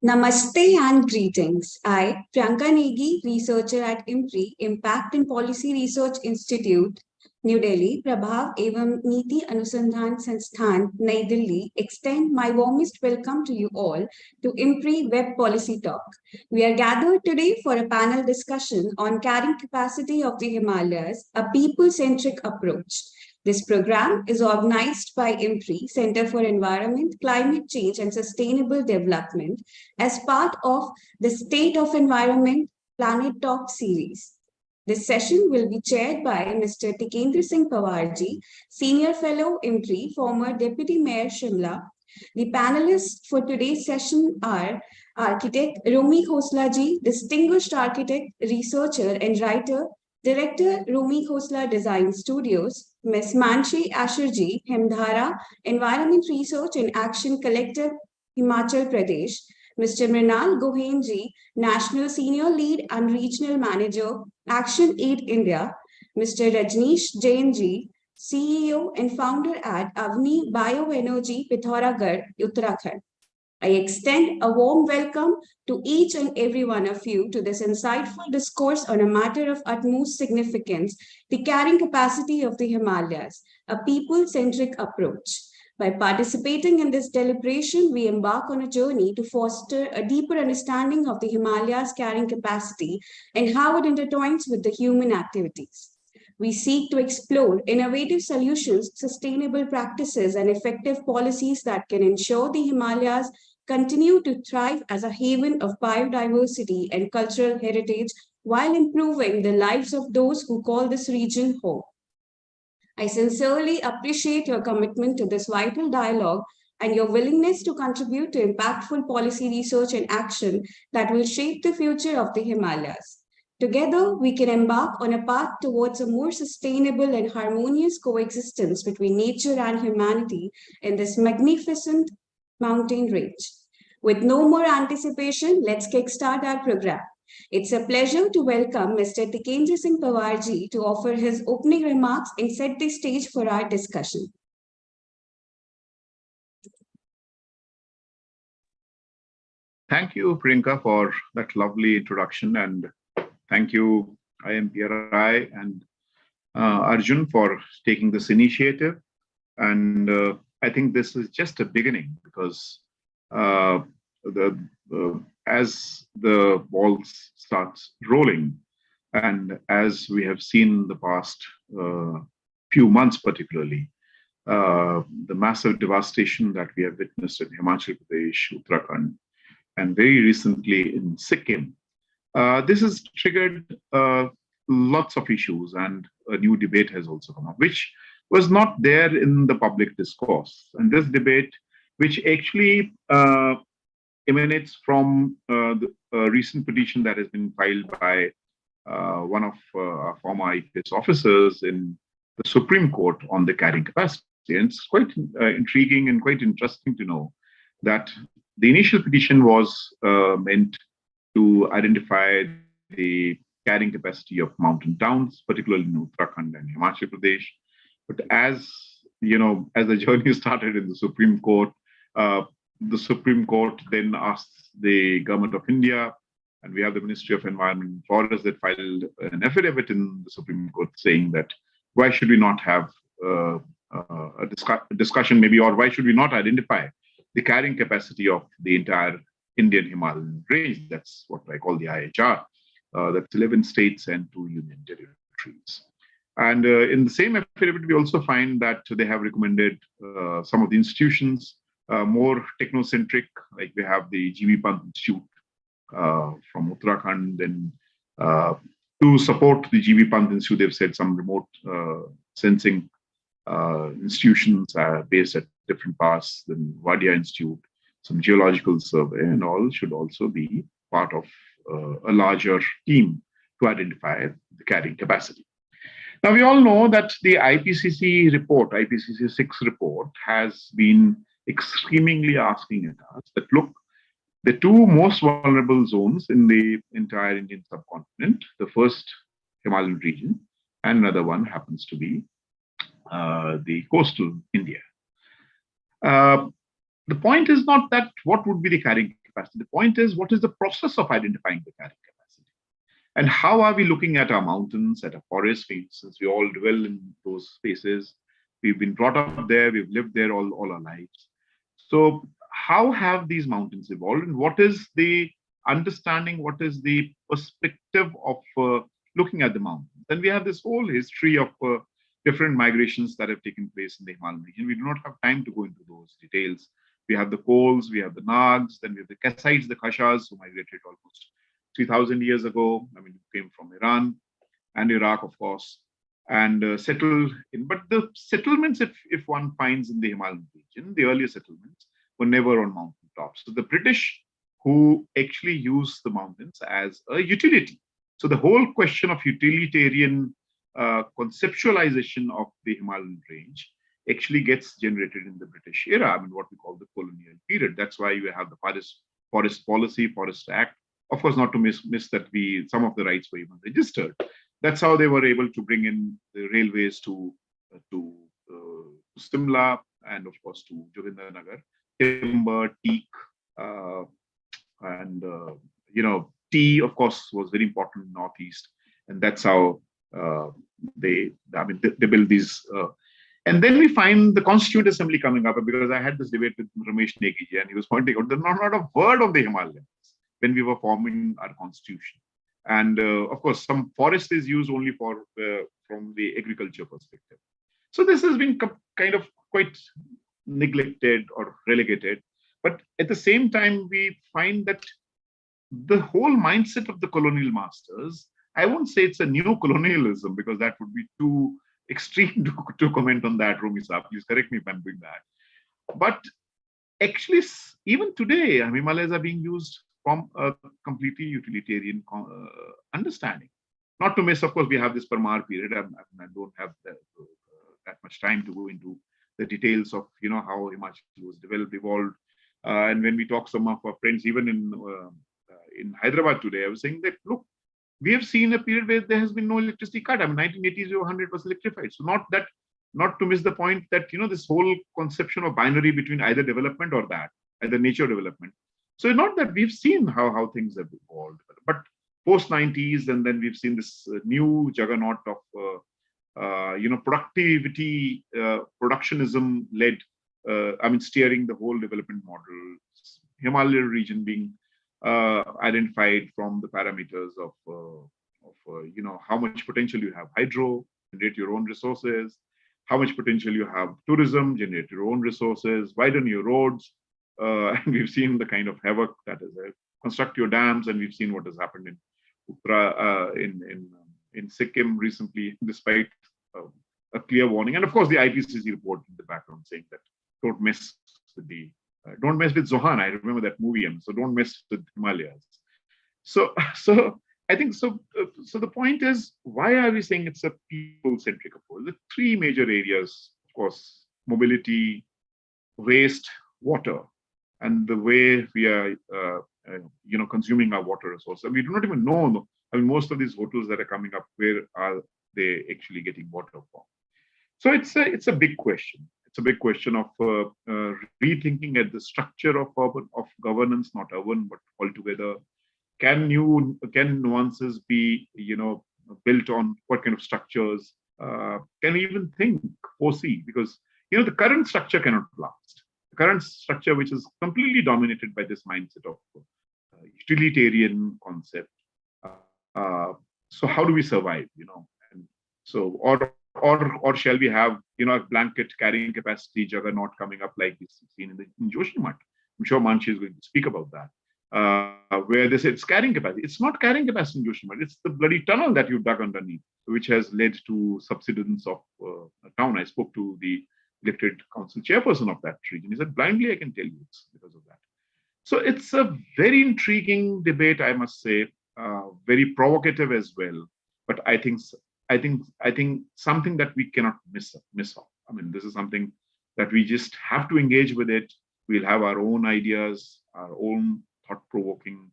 Namaste and greetings. I, Priyanka Negi, researcher at IMPRI, Impact and Policy Research Institute, New Delhi, Prabhav Evam Niti Anusandhan Sansthan, Nai Delhi, extend my warmest welcome to you all to IMPRI Web Policy Talk. We are gathered today for a panel discussion on carrying capacity of the Himalayas, a people-centric approach. This program is organized by IMPRI, Center for Environment, Climate Change and Sustainable Development, as part of the State of Environment Planet Talk series. This session will be chaired by Mr. Tikender Singh Pawarji, Senior Fellow IMPRI, former Deputy Mayor Shimla. The panelists for today's session are Architect Romi Khosla ji, Distinguished Architect, Researcher and Writer, Director Romi Khosla Design Studios, Ms. Manshi Asherji, Himdhara, Environment Research and Action Collective, Himachal Pradesh, Mr. Mrinal Gohain ji, National Senior Lead and Regional Manager, Action Aid India, Mr. Rajneesh Jain ji, CEO and founder at Avni Bioenergy, Pithoragarh, Uttarakhand. I extend a warm welcome to each and every one of you to this insightful discourse on a matter of utmost significance, the carrying capacity of the Himalayas, a people-centric approach. By participating in this deliberation, we embark on a journey to foster a deeper understanding of the Himalayas' carrying capacity and how it intertwines with the human activities. We seek to explore innovative solutions, sustainable practices, and effective policies that can ensure the Himalayas continue to thrive as a haven of biodiversity and cultural heritage while improving the lives of those who call this region home. I sincerely appreciate your commitment to this vital dialogue and your willingness to contribute to impactful policy research and action that will shape the future of the Himalayas. Together, we can embark on a path towards a more sustainable and harmonious coexistence between nature and humanity in this magnificent mountain range. With no more anticipation, let's kickstart our program. It's a pleasure to welcome Mr. Tikender Singh Pawarji to offer his opening remarks and set the stage for our discussion. Thank you, Priyanka, for that lovely introduction, and thank you, IMPRI and Arjun for taking this initiative. And I think this is just a beginning because as the ball starts rolling, and as we have seen the past few months particularly, the massive devastation that we have witnessed in Himachal Pradesh, Uttarakhand, and very recently in Sikkim, this has triggered lots of issues, and a new debate has also come up, which was not there in the public discourse. And this debate, which actually emanates from the recent petition that has been filed by one of our former IPS officers in the Supreme Court on the carrying capacity. And it's quite intriguing and quite interesting to know that the initial petition was meant to identify the carrying capacity of mountain towns, particularly in Uttarakhand and Himachal Pradesh. But as you know, as the journey started in the Supreme Court then asked the government of India, and we have the Ministry of Environment and Forests that filed an affidavit in the Supreme Court saying that why should we not have a discussion maybe, or why should we not identify the carrying capacity of the entire Indian Himalayan range? That's what I call the IHR. That's 11 states and 2 union territories. And in the same affidavit, we also find that they have recommended some of the institutions more technocentric, like we have the G.V. Pant Institute from Uttarakhand. Then to support the G.V. Pant Institute, they've said some remote sensing institutions are based at different parts. Then Wadia Institute, some geological survey, and all should also be part of a larger team to identify the carrying capacity. Now, we all know that the IPCC report, IPCC 6 report, has been extremely asking at us that, look, the two most vulnerable zones in the entire Indian subcontinent, the first Himalayan region, and another one happens to be the coastal India. The point is not that what would be the carrying capacity. The point is, what is the process of identifying the carrying capacity? And how are we looking at our mountains, at our forests, since we all dwell in those spaces? We've been brought up there, we've lived there all our lives. So how have these mountains evolved, and what is the understanding, what is the perspective of looking at the mountains? And we have this whole history of different migrations that have taken place in the Himalayan region. We do not have time to go into those details. We have the Kols, we have the Nags, then we have the Kassites, the Khashas, who migrated almost 3,000 years ago. I mean, came from Iran and Iraq, of course, and settled in. But the settlements, if one finds in the Himalayan region, the earlier settlements were never on mountain tops. So the British, who actually used the mountains as a utility. So the whole question of utilitarian conceptualization of the Himalayan range actually gets generated in the British era, I mean, what we call the colonial period. That's why you have the Forest Policy, Forest Act. Of course, not to miss that some of the rights were even registered. That's how they were able to bring in the railways to Shimla and, of course, to Jogindernagar. Timber, teak, and tea, of course, was very important in Northeast, and that's how they build these. And then we find the Constituent Assembly coming up, because I had this debate with Ramesh Negiji, and he was pointing out there's not a word of the Himalayas when we were forming our constitution. And of course, some forest is used only for from the agriculture perspective. So this has been kind of quite neglected or relegated. But at the same time, we find that the whole mindset of the colonial masters, I won't say it's a new colonialism, because that would be too extreme to comment on that, Romi Saab. Please correct me if I'm doing that. But actually, even today, Himalayas are being used from a completely utilitarian understanding. Not to miss, of course, we have this Panwar period. I don't have that much time to go into the details of how Himachal was developed, evolved. And when we talk some of our friends, even in Hyderabad today, I was saying that, look, we have seen a period where there has been no electricity cut. I mean, 1980s, we were 100% electrified. So not to miss the point that, this whole conception of binary between either development or that, either nature development. So not that we've seen how things have evolved, but post-90s, and then we've seen this new juggernaut of, productivity, productionism-led, steering the whole development model. Himalayan region being identified from the parameters of how much potential you have hydro, generate your own resources, how much potential you have tourism, generate your own resources, widen your roads. And we've seen the kind of havoc that is there. Construct your dams, and we've seen what has happened in Uttara, in Sikkim recently, despite a clear warning. And of course, the IPCC report in the background saying that don't mess with Gohain. I remember that movie, and so don't mess with Himalayas. So I think so. So the point is, why are we saying it's a people-centric approach? The three major areas, of course: mobility, waste, water, and the way we are, consuming our water resources. And we do not even know. I mean, most of these hotels that are coming up, where are they actually getting water from? So it's a big question. It's a big question of rethinking at the structure of governance, not urban, but altogether. Can nuances be built on what kind of structures? Can we even foresee? Because the current structure cannot last. The current structure, which is completely dominated by this mindset of utilitarian concept. So how do we survive? And so or shall we have a blanket carrying capacity juggernaut coming up like this seen in Joshimath? I'm sure Manshi is going to speak about that. Where they say it's carrying capacity. It's not carrying capacity in Joshimath. It's the bloody tunnel that you dug underneath, which has led to subsidence of a town. I spoke to the elected council chairperson of that region. He said, blindly, I can tell you it's because of that. So it's a very intriguing debate, I must say, very provocative as well. But I think something that we cannot miss off. I mean, this is something that we just have to engage with it. We'll have our own ideas, our own thought-provoking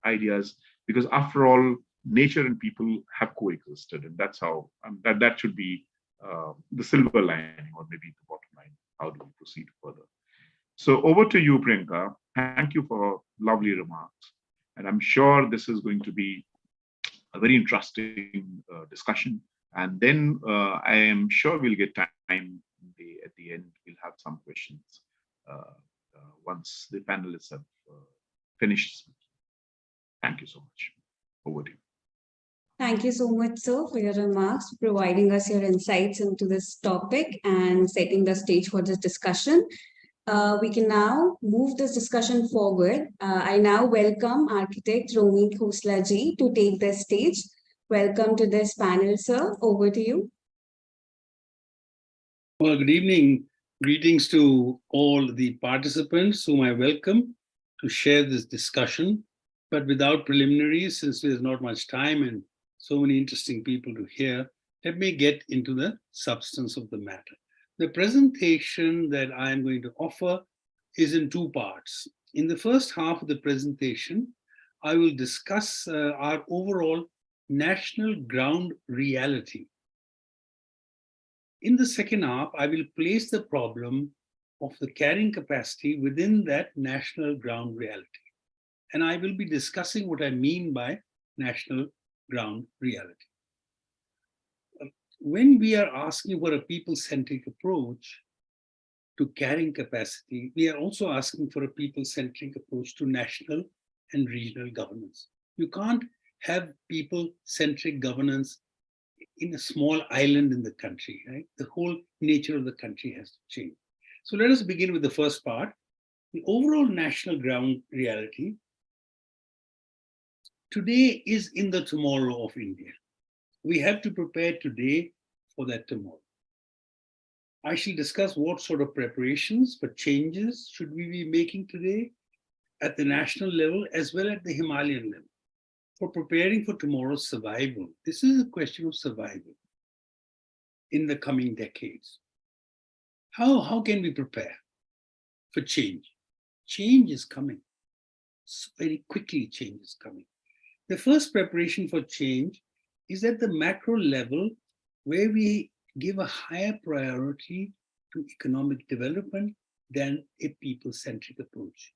ideas, because after all, nature and people have coexisted, and that's how that should be the silver lining, or maybe the bottom line. How do we proceed further? So over to you, Priyanka. thank you for lovely remarks. And I'm sure this is going to be a very interesting discussion. And then I am sure we'll get time at the end. We'll have some questions once the panelists have finished speaking. Thank you so much. Over to you. Thank you so much, sir, for your remarks, providing us your insights into this topic and setting the stage for this discussion. We can now move this discussion forward. I now welcome architect Romi Khosla ji to take the stage. Welcome to this panel, sir. Over to you. Well, good evening. Greetings to all the participants whom I welcome to share this discussion. But without preliminaries, since there's not much time and so many interesting people to hear, let me get into the substance of the matter. The presentation that I am going to offer is in two parts. In the first half of the presentation, I will discuss our overall national ground reality. In the second half, I will place the problem of the carrying capacity within that national ground reality. And I will be discussing what I mean by national ground reality. When we are asking for a people-centric approach to carrying capacity, we are also asking for a people-centric approach to national and regional governance. You can't have people-centric governance in a small island in the country, right? The whole nature of the country has to change. So let us begin with the first part, the overall national ground reality. Today is in the tomorrow of India. We have to prepare today for that tomorrow. I shall discuss what sort of preparations for changes should we be making today at the national level as well as the Himalayan level for preparing for tomorrow's survival. This is a question of survival in the coming decades. How can we prepare for change? Change is coming. So very quickly, change is coming. The first preparation for change is at the macro level, where we give a higher priority to economic development than a people-centric approach.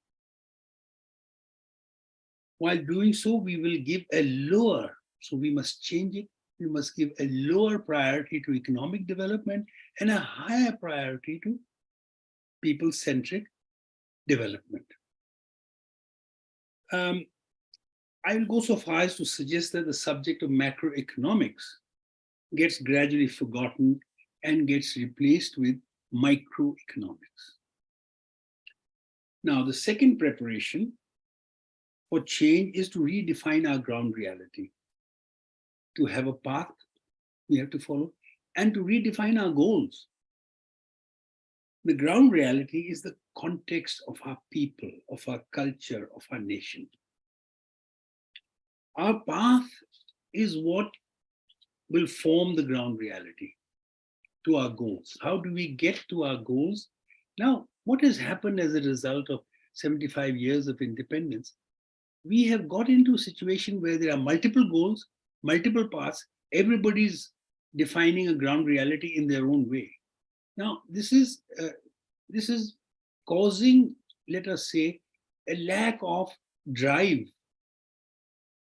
While doing so, we will give a lower, so we must change it, we must give a lower priority to economic development and a higher priority to people-centric development. I will go so far as to suggest that the subject of macroeconomics gets gradually forgotten and gets replaced with microeconomics. Now, the second preparation for change is to redefine our ground reality, to have a path we have to follow, and to redefine our goals. The ground reality is the context of our people, of our culture, of our nation. Our path is what will form the ground reality to our goals. How do we get to our goals? Now, what has happened as a result of 75 years of independence? We have got into a situation where there are multiple goals, multiple paths, everybody's defining a ground reality in their own way. Now, this is causing, let us say, a lack of drive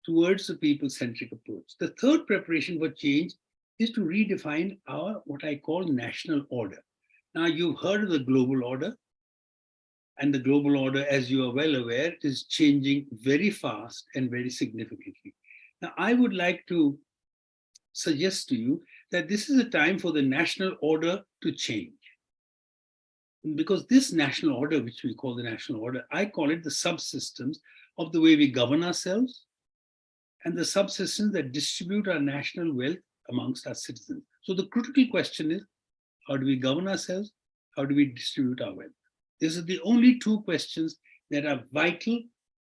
towards a people-centric approach. The third preparation for change is to redefine our, what I call, national order. Now, you've heard of the global order, and the global order, as you are well aware, is changing very fast and very significantly. Now, I would like to suggest to you that this is a time for the national order to change. Because this national order, which we call the national order, I call it the subsystems of the way we govern ourselves and the subsystems that distribute our national wealth amongst our citizens. So the critical question is, how do we govern ourselves? How do we distribute our wealth? These are the only two questions that are vital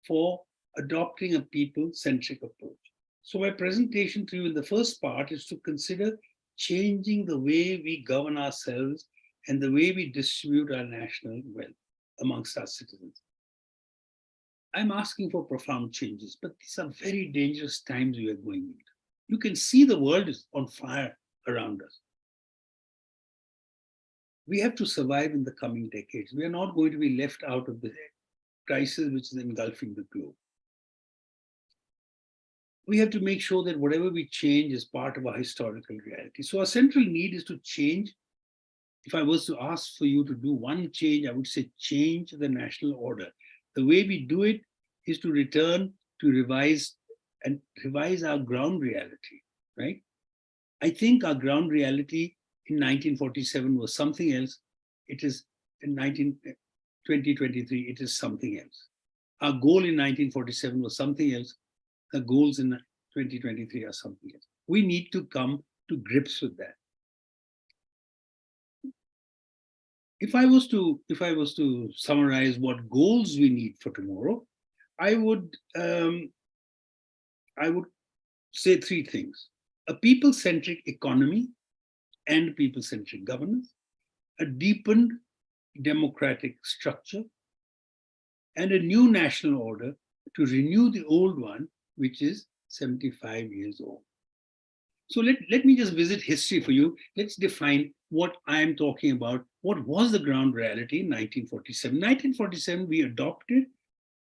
for adopting a people-centric approach. So my presentation to you in the first part is to consider changing the way we govern ourselves and the way we distribute our national wealth amongst our citizens. I'm asking for profound changes, but these are very dangerous times we are going into. You can see the world is on fire around us. We have to survive in the coming decades. We are not going to be left out of the crisis which is engulfing the globe. We have to make sure that whatever we change is part of our historical reality. So our central need is to change. If I was to ask for you to do one change, I would say change the national order. The way we do it is to return to revise our ground reality, right? I think our ground reality in 1947 was something else. It is in 2023, it is something else. Our goal in 1947 was something else. The goals in 2023 are something else. We need to come to grips with that. If I was to summarize what goals we need for tomorrow, I would say three things: a people-centric economy and people-centric governance, a deepened democratic structure, and a new national order to renew the old one, which is 75 years old. So let me just visit history for you. Let's define what I'm talking about. What was the ground reality in 1947? 1947, we adopted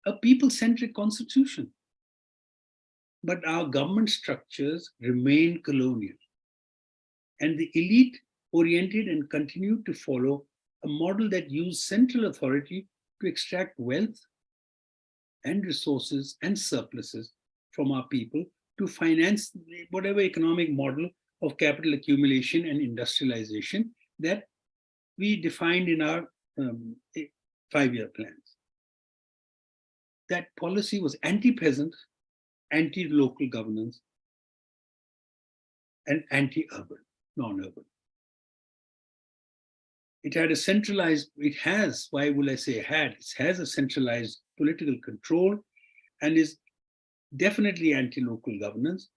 a people-centric constitution. But our government structures remained colonial. And the elite oriented and continued to follow a model that used central authority to extract wealth and resources and surpluses from our people to finance whatever economic model of capital accumulation and industrialization that we defined in our 5-year plans. That policy was anti-peasant, anti-local governance, and anti-urban, non-urban. It had a centralized, it has, why will I say had? It has a centralized political control and is definitely anti-local governance.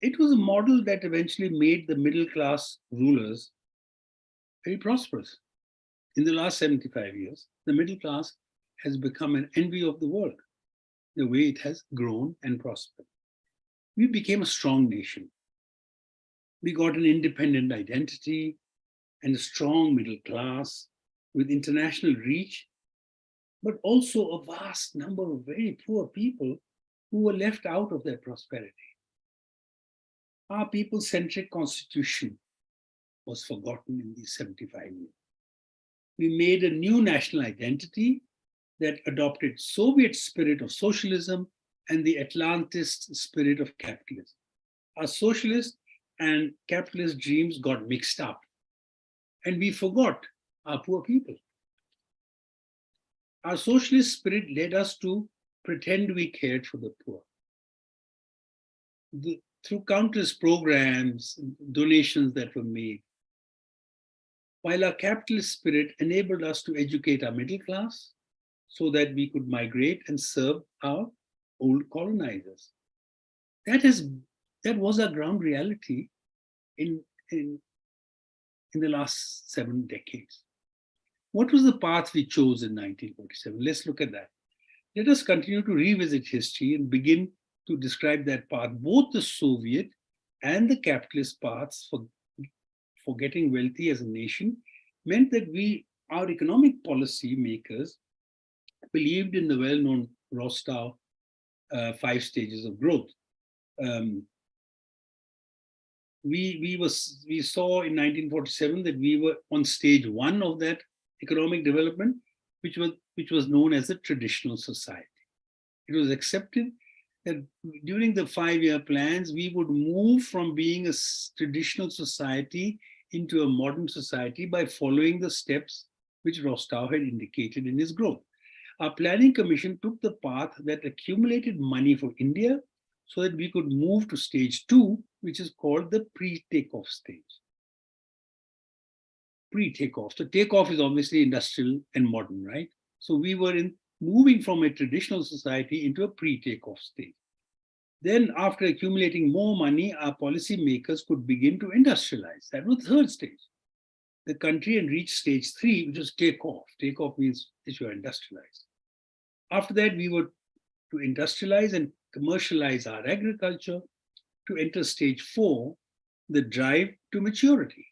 It was a model that eventually made the middle-class rulers very prosperous. In the last 75 years, the middle class has become an envy of the world, the way it has grown and prospered. We became a strong nation. We got an independent identity and a strong middle class with international reach, but also a vast number of very poor people who were left out of their prosperity. Our people-centric constitution was forgotten in these 75 years. We made a new national identity that adopted Soviet spirit of socialism and the Atlantist spirit of capitalism. Our socialist and capitalist dreams got mixed up, and we forgot our poor people. Our socialist spirit led us to pretend we cared for the poor. Through countless programs, donations that were made, while our capitalist spirit enabled us to educate our middle class so that we could migrate and serve our old colonizers. That was our ground reality in the last 7 decades. What was the path we chose in 1947? Let's look at that. Let us continue to revisit history and begin to describe that path. Both the Soviet and the capitalist paths for getting wealthy as a nation meant that our economic policy makers believed in the well-known Rostow 5 stages of growth. We saw in 1947 that we were on stage 1 of that economic development, which was known as a traditional society. It was accepted that during the 5-year plans, we would move from being a traditional society into a modern society by following the steps which Rostow had indicated in his growth. Our planning commission took the path that accumulated money for India so that we could move to stage 2, which is called the pre-takeoff stage. Pre-takeoff. So takeoff is obviously industrial and modern, right? So we were moving from a traditional society into a pre-takeoff stage. Then after accumulating more money, our policymakers could begin to industrialize. That was the 3rd stage. The country had reached stage 3, which was takeoff. Takeoff means that you are industrialized. After that, we were to industrialize and commercialize our agriculture, to enter stage 4, the drive to maturity.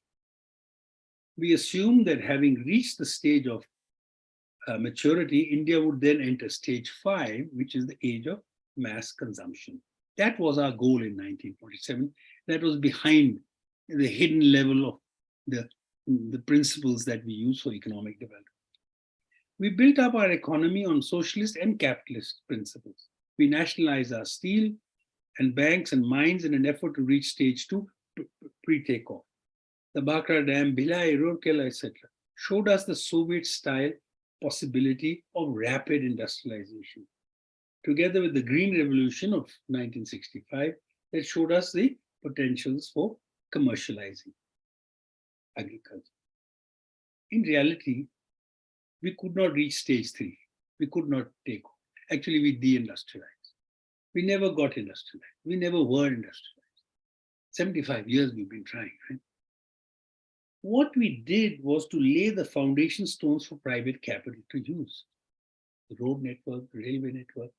We assume that having reached the stage of maturity, India would then enter stage 5, which is the age of mass consumption. That was our goal in 1947. That was behind the hidden level of the principles that we use for economic development. We built up our economy on socialist and capitalist principles. We nationalized our steel and banks and mines in an effort to reach stage 2 pre-takeoff. The Bhakra Dam, Bhilai, Rourkela, etc. showed us the Soviet-style possibility of rapid industrialization, together with the Green Revolution of 1965 that showed us the potentials for commercializing agriculture. In reality, we could not reach stage 3. We could not take off. Actually, we deindustrialized. We never got industrialized. We never were industrialized. 75 years we've been trying, right? What we did was to lay the foundation stones for private capital to use. The road network, the railway network,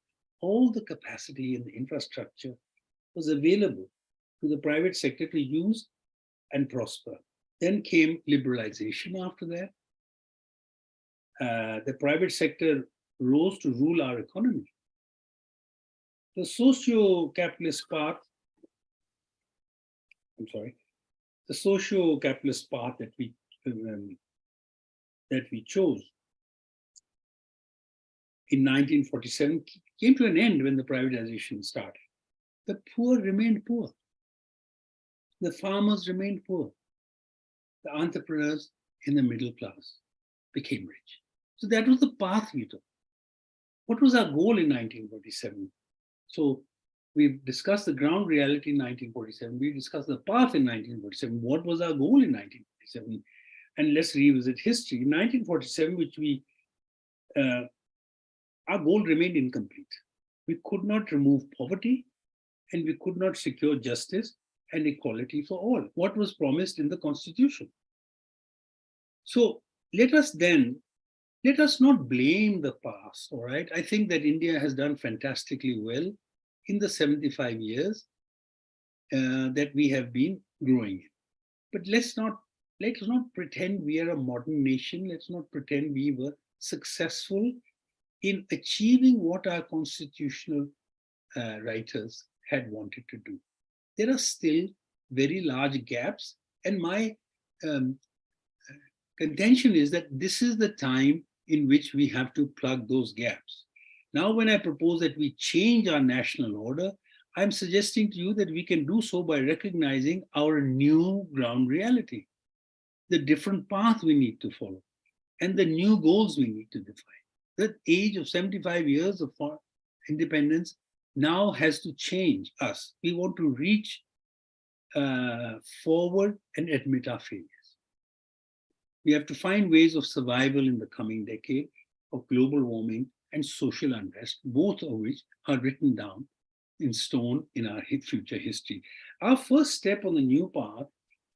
all the capacity and the infrastructure was available to the private sector to use and prosper. Then came liberalization after that. The private sector rose to rule our economy. The socio-capitalist path, the socio-capitalist path that we chose in 1947 came to an end when the privatization started. The poor remained poor. The farmers remained poor. The entrepreneurs in the middle class became rich. So that was the path we took. What was our goal in 1947? So we've discussed the ground reality in 1947. We discussed the path in 1947. What was our goal in 1947? And let's revisit history. In 1947, our goal remained incomplete. We could not remove poverty, and we could not secure justice and equality for all. What was promised in the Constitution? So let us not blame the past, all right? I think that India has done fantastically well in the 75 years that we have been growing. But let's not pretend we are a modern nation. Let's not pretend we were successful in achieving what our constitutional writers had wanted to do. There are still very large gaps, and my contention is that this is the time in which we have to plug those gaps. Now, when I propose that we change our national order, I'm suggesting to you that we can do so by recognizing our new ground reality, the different path we need to follow, and the new goals we need to define. The age of 75 years of independence now has to change us. We want to reach forward and admit our failures. We have to find ways of survival in the coming decade of global warming and social unrest, both of which are written down in stone in our future history. Our first step on the new path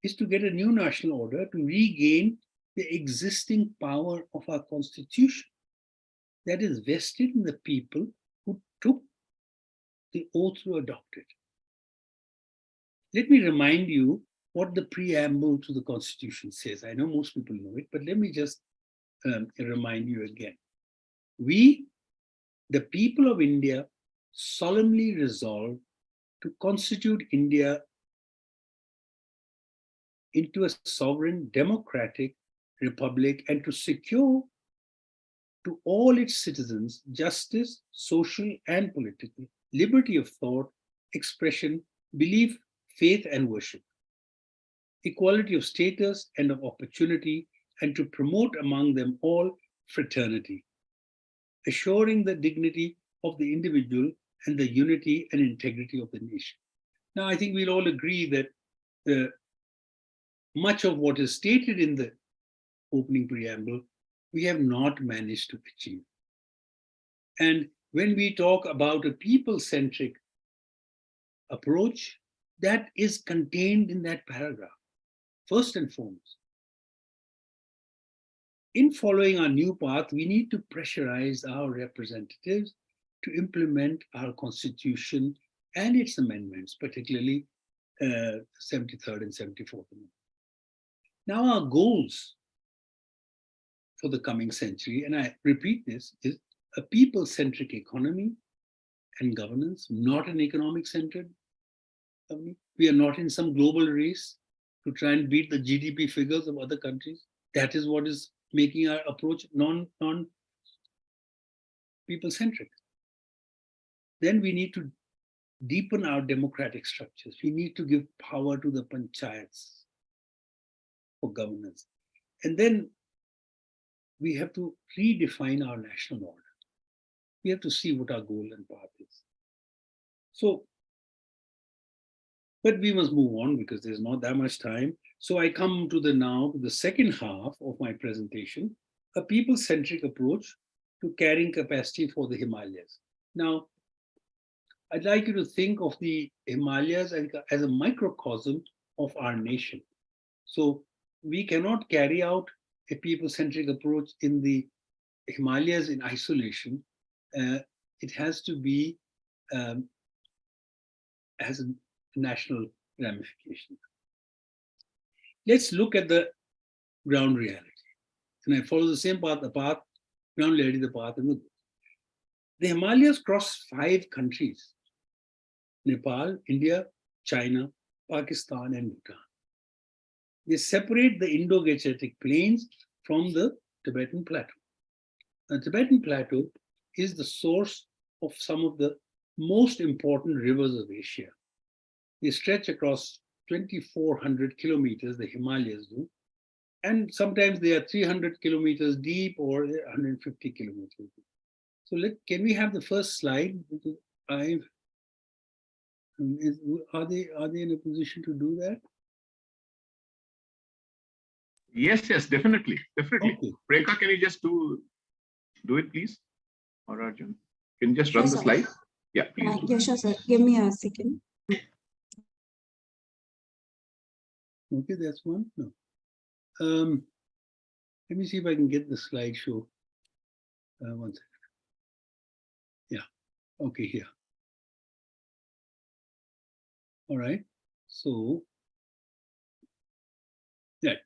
is to get a new national order to regain the existing power of our constitution that is vested in the people who took the oath to adopt it. Let me remind you what the preamble to the Constitution says. I know most people know it, but let me just remind you again. We, the people of India, solemnly resolve to constitute India into a sovereign, democratic republic and to secure to all its citizens justice, social and political, liberty of thought, expression, belief, faith and worship, equality of status and of opportunity, and to promote among them all fraternity, assuring the dignity of the individual and the unity and integrity of the nation. Now, I think we'll all agree that much of what is stated in the opening preamble, we have not managed to achieve. And when we talk about a people-centric approach, that is contained in that paragraph, first and foremost. In following our new path, we need to pressurize our representatives to implement our constitution and its amendments, particularly 73rd and 74th Amendment. Now our goals for the coming century, and I repeat this, is a people-centric economy and governance, not an economic-centered economy. We are not in some global race to try and beat the GDP figures of other countries. That is what is making our approach non-people-centric. Then we need to deepen our democratic structures. We need to give power to the panchayats for governance. And then we have to redefine our national order. We have to see what our goal and path is. So, but we must move on because there's not that much time. So I come to the second half of my presentation, a people-centric approach to carrying capacity for the Himalayas. Now, I'd like you to think of the Himalayas as a microcosm of our nation. So we cannot carry out a people-centric approach in the Himalayas in isolation. It has to be as a national ramification. Let's look at the ground reality. And I follow the same path, ground reality, the path in the good. The Himalayas cross 5 countries: Nepal, India, China, Pakistan, and Bhutan. They separate the Indo-Gangetic plains from the Tibetan plateau. The Tibetan plateau is the source of some of the most important rivers of Asia. They stretch across 2,400 kilometers, the Himalayas do, and sometimes they are 300 kilometers deep or 150 kilometers deep. So can we have the first slide? Are they in a position to do that? Yes, definitely. Okay. Rekha, can you just do it, please? Or Arjun, can you just run the slide? Yeah, please. Yeah, sure, sir. Give me a second. Okay, that's one. No. Let me see if I can get the slideshow. One second. Yeah. Okay, here. All right. So, yeah.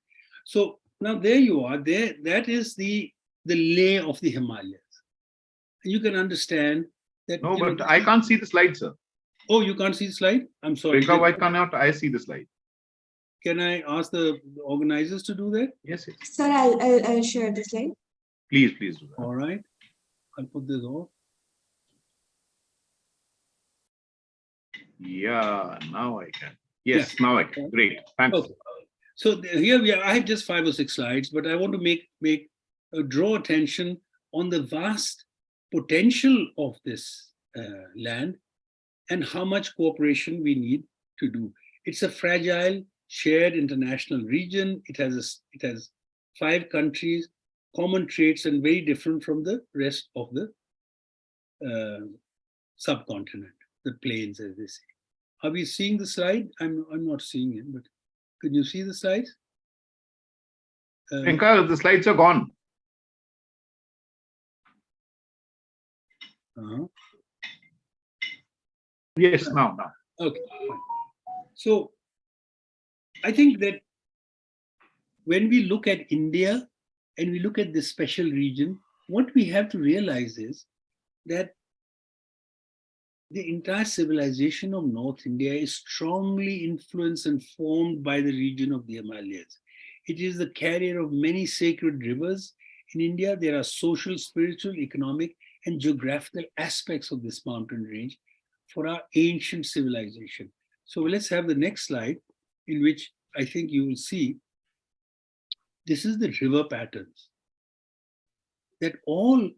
So now there you are. There, that is the lay of the Himalayas. You can understand that. No, but I can't see the slide, sir. Oh, you can't see the slide? I'm sorry. Rekha, why cannot I see the slide? Can I ask the organizers to do that? Yes. Sir, I'll share the slide. Please do that. All right. I'll put this on. Yeah, now I can. Yes, yeah. Now I can. Great. Thanks. Okay. So here we are. I have just 5 or 6 slides, but I want to draw attention on the vast potential of this land and how much cooperation we need to do. It's a fragile, shared international region. It has 5 countries, common traits, and very different from the rest of the subcontinent, the plains, as they say. Are we seeing the slide? I'm not seeing it, but can you see the slides? Priyanka, the slides are gone. Yes, now. Okay. So I think that when we look at India and we look at this special region, what we have to realize is that the entire civilization of North India is strongly influenced and formed by the region of the Himalayas. It is the carrier of many sacred rivers. In India, there are social, spiritual, economic, and geographical aspects of this mountain range for our ancient civilization. So let's have the next slide, in which I think you will see this is the river patterns that all,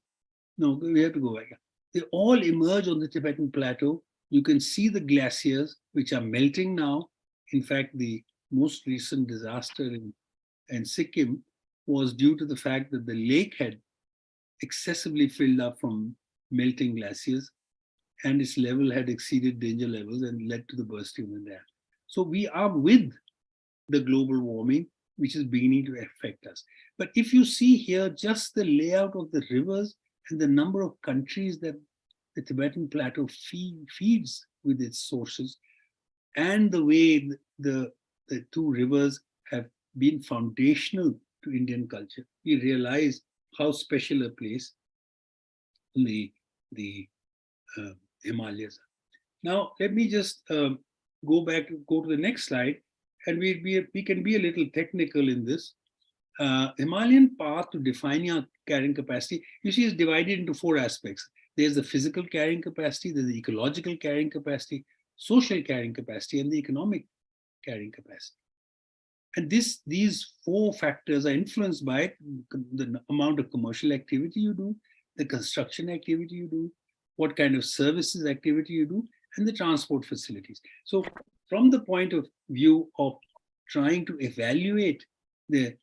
no, we have to go back. They all emerge on the Tibetan plateau. You can see the glaciers, which are melting now. In fact, the most recent disaster in Sikkim was due to the fact that the lake had excessively filled up from melting glaciers, and its level had exceeded danger levels and led to the bursting of the dam. So we are with the global warming, which is beginning to affect us. But if you see here just the layout of the rivers and the number of countries that the Tibetan plateau feeds with its sources, and the way the 2 rivers have been foundational to Indian culture, we realize how special a place the Himalayas are. Now, let me just go to the next slide, and we can be a little technical in this. Himalayan path to defining our carrying capacity, you see, is divided into 4 aspects. There's the physical carrying capacity, there's the ecological carrying capacity, social carrying capacity, and the economic carrying capacity. And these 4 factors are influenced by the amount of commercial activity you do, the construction activity you do, what kind of services activity you do, and the transport facilities. So from the point of view of trying to evaluate the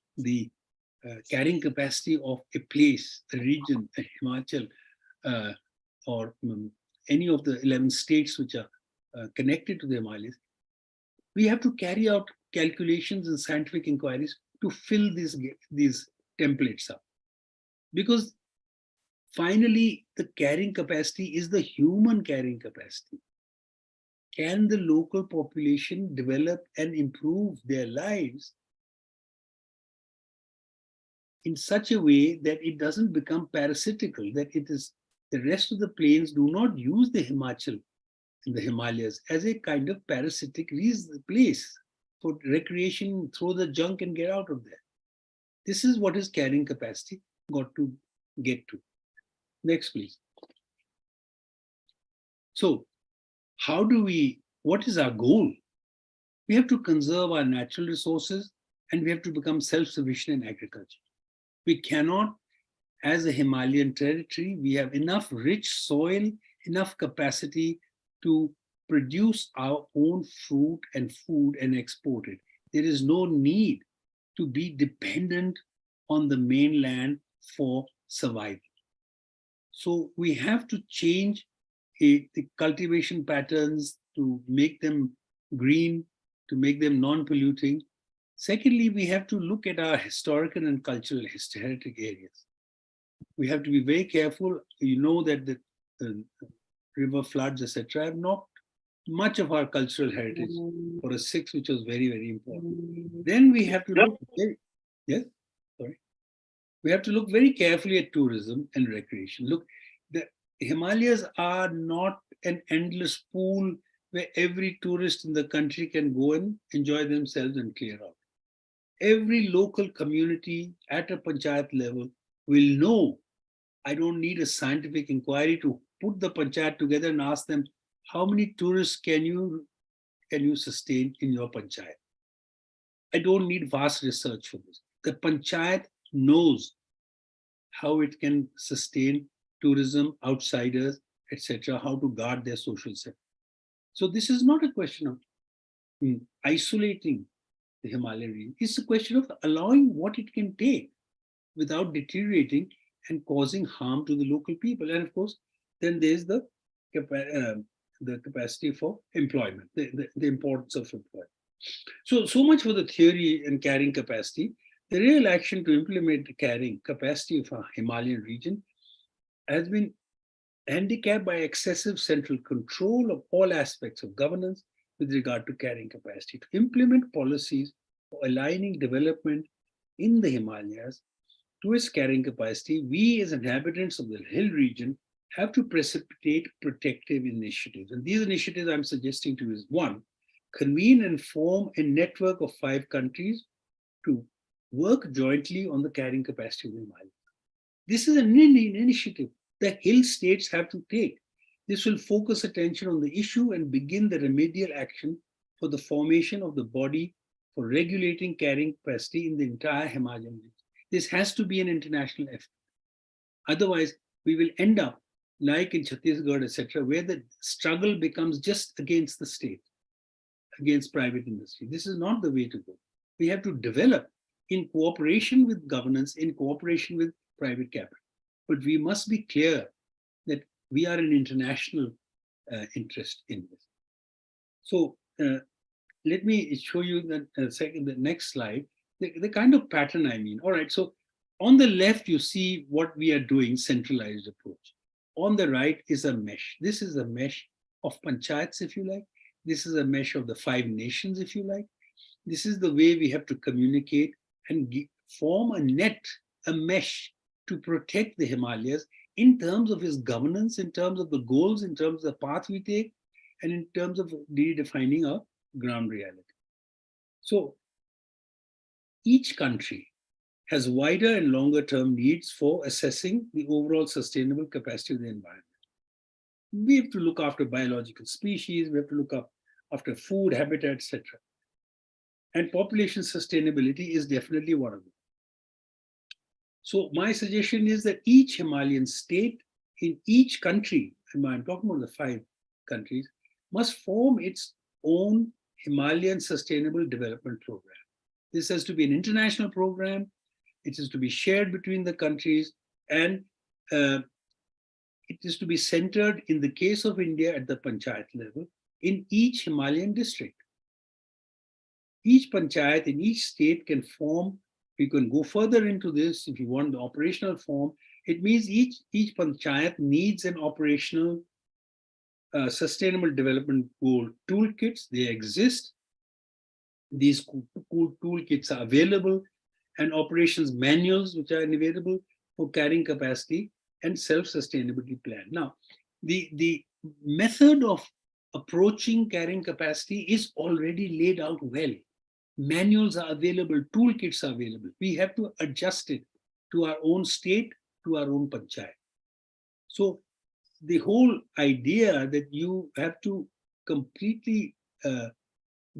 carrying capacity of a place, a region, a Himachal, or any of the 11 states which are connected to the Himalayas, we have to carry out calculations and scientific inquiries to fill these templates up. Because finally, the carrying capacity is the human carrying capacity. Can the local population develop and improve their lives in such a way that it doesn't become parasitical, that it is the rest of the plains do not use the Himachal and the Himalayas as a kind of parasitic place for recreation, throw the junk and get out of there. This is what is carrying capacity got to get to. Next, please. So, what is our goal? We have to conserve our natural resources, and we have to become self-sufficient in agriculture. We cannot, as a Himalayan territory, we have enough rich soil, enough capacity to produce our own fruit and food and export it. There is no need to be dependent on the mainland for survival. So we have to change the cultivation patterns to make them green, to make them non-polluting. Secondly, we have to look at our historical and cultural heritage areas. We have to be very careful. You know that the river floods, etc., have knocked much of our cultural heritage for a 6, which was very, very important. Then we have to look we have to look very carefully at tourism and recreation. Look, the Himalayas are not an endless pool where every tourist in the country can go and enjoy themselves and clear out. Every local community at a panchayat level will know. I don't need a scientific inquiry to put the panchayat together and ask them, how many tourists can you sustain in your panchayat? I don't need vast research for this. The panchayat knows how it can sustain tourism, outsiders, etc., how to guard their social sector. So this is not a question of isolating the Himalayan region. It's a question of allowing what it can take without deteriorating and causing harm to the local people. And of course, then there's the capacity for employment, the importance of employment. So much for the theory and carrying capacity. The real action to implement the carrying capacity of our Himalayan region has been handicapped by excessive central control of all aspects of governance with regard to carrying capacity. To implement policies for aligning development in the Himalayas to its carrying capacity, we as inhabitants of the hill region have to precipitate protective initiatives. And these initiatives I'm suggesting to you is 1, convene and form a network of 5 countries to work jointly on the carrying capacity of the Himalayas. This is an Indian initiative the hill states have to take. This will focus attention on the issue and begin the remedial action for the formation of the body for regulating carrying capacity in the entire Himalayan region. This has to be an international effort. Otherwise, we will end up like in Chhattisgarh, etc., where the struggle becomes just against the state, against private industry. This is not the way to go. We have to develop in cooperation with governance, in cooperation with private capital. But we must be clear that we are an international interest in this. So let me show you the next slide, the kind of pattern I mean. All right, so on the left, you see what we are doing, centralized approach. On the right is a mesh. This is a mesh of panchayats, if you like. This is a mesh of the 5 nations, if you like. This is the way we have to communicate and form a net, a mesh to protect the Himalayas in terms of its governance, in terms of the goals, in terms of the path we take, and in terms of redefining our ground reality. So each country has wider and longer term needs for assessing the overall sustainable capacity of the environment. We have to look after biological species, we have to look after food, habitat, etc. And population sustainability is definitely one of them. So my suggestion is that each Himalayan state in each country, and I'm talking about the 5 countries, must form its own Himalayan Sustainable Development Program. This has to be an international program. It is to be shared between the countries, and it is to be centered, in the case of India, at the panchayat level, in each Himalayan district. Each panchayat in each state can form, we can go further into this if you want the operational form. It means each panchayat needs an operational sustainable development goal toolkits. They exist. These toolkits are available, and operations manuals which are available for carrying capacity and self-sustainability plan. Now, the method of approaching carrying capacity is already laid out well. Manuals are available, toolkits are available. We have to adjust it to our own state, to our own panchayat. So the whole idea that you have to completely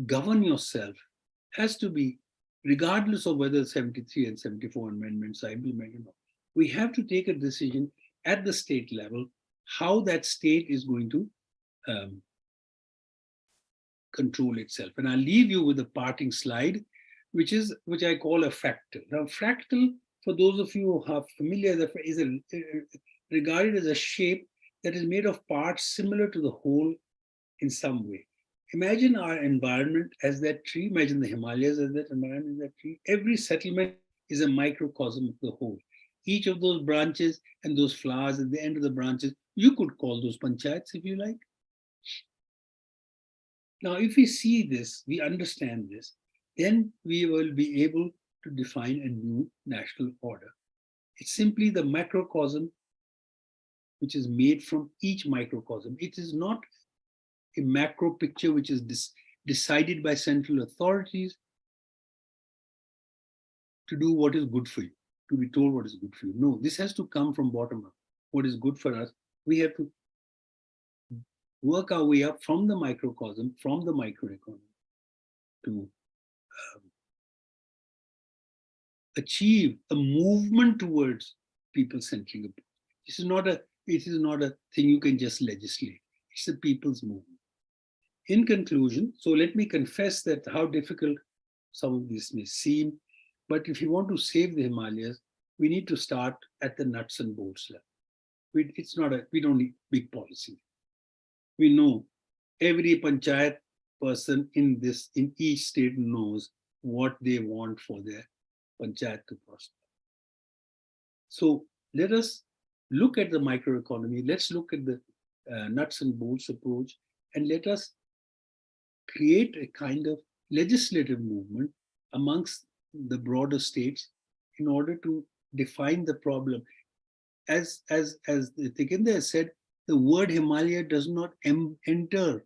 govern yourself has to be, regardless of whether 73 and 74 amendments are implemented or not. We have to take a decision at the state level how that state is going to control itself. And I'll leave you with a parting slide, which I call a fractal. Now, fractal, for those of you who are familiar, is regarded as a shape that is made of parts similar to the whole in some way. Imagine our environment as that tree. Imagine the Himalayas as that environment, as that tree. Every settlement is a microcosm of the whole. Each of those branches and those flowers at the end of the branches, you could call those panchayats if you like. Now, if we see this, we understand this, then we will be able to define a new national order. It's simply the macrocosm which is made from each microcosm. It is not a macro picture which is decided by central authorities to do what is good for you, to be told what is good for you. No, this has to come from bottom up. What is good for us, we have to work our way up from the microcosm, from the microeconomy, to achieve a movement towards people-centric approach. This is not a thing you can just legislate. It's a people's movement. In conclusion, so let me confess that how difficult some of this may seem, but if you want to save the Himalayas, we need to start at the nuts and bolts level. We don't need big policy. We know every panchayat person in each state knows what they want for their panchayat to prosper. So let us look at the microeconomy. Let's look at the nuts and bolts approach, and let us create a kind of legislative movement amongst the broader states in order to define the problem. As the Tikender has said, the word Himalaya does not enter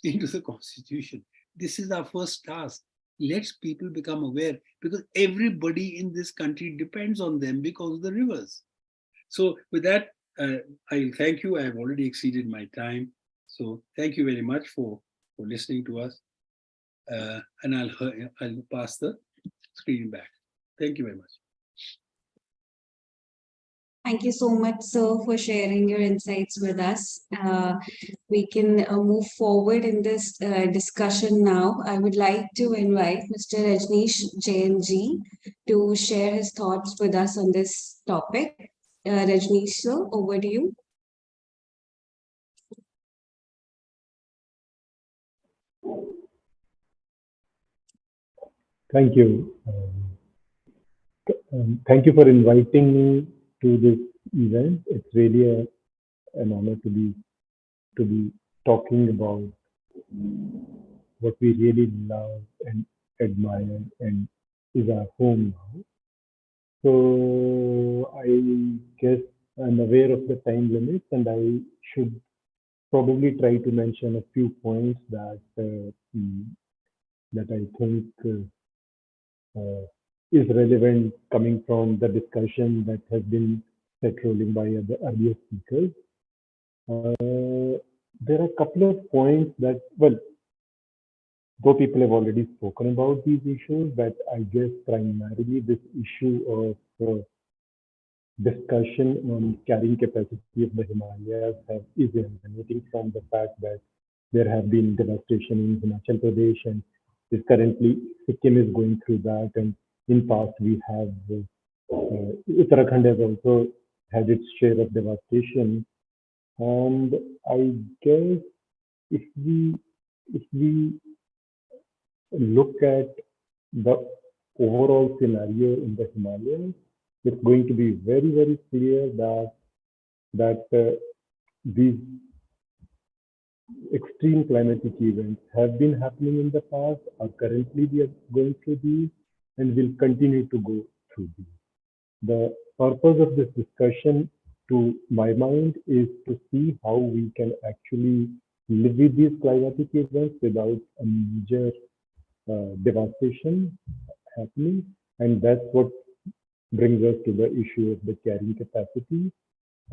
into the constitution. This is our first task. Let's people become aware, because everybody in this country depends on them because of the rivers. So with that, I thank you. I have already exceeded my time. So thank you very much for listening to us. And I'll pass the screen back. Thank you very much. Thank you so much, sir, for sharing your insights with us. We can move forward in this discussion now. I would like to invite Mr. Rajneesh Jain ji to share his thoughts with us on this topic. Rajneesh, sir, over to you. Thank you. Thank you for inviting me to this event. It's really an honor to be talking about what we really love and admire and is our home now. So I guess I'm aware of the time limits, and I should probably try to mention a few points that that I think is relevant coming from the discussion that has been set rolling by the earlier speakers. There are a couple of points that, well, though people have already spoken about these issues, but I guess primarily this issue of discussion on carrying capacity of the Himalayas is emanating from the fact that there have been devastation in Himachal Pradesh, and is currently Sikkim is going through that, and in past we have Uttarakhand has also had its share of devastation. And I guess if we look at the overall scenario in the Himalayas, it's going to be very, very clear that these extreme climatic events have been happening in the past, are currently we are going through these, and will continue to go through these. The purpose of this discussion, to my mind, is to see how we can actually live with these climatic events without a major devastation happening. And that's what brings us to the issue of the carrying capacity.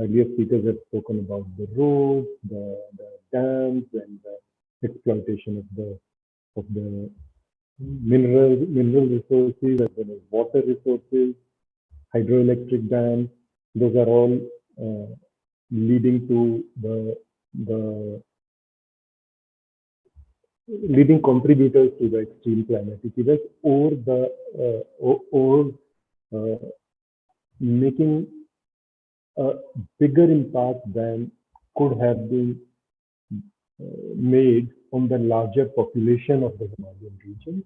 Earlier speakers have spoken about the roads, the dams, and the exploitation of the mineral resources as well as water resources, hydroelectric dams. Those are all leading to the leading contributors to the extreme climatic events, or making a bigger impact than could have been made on the larger population of the Himalayan region.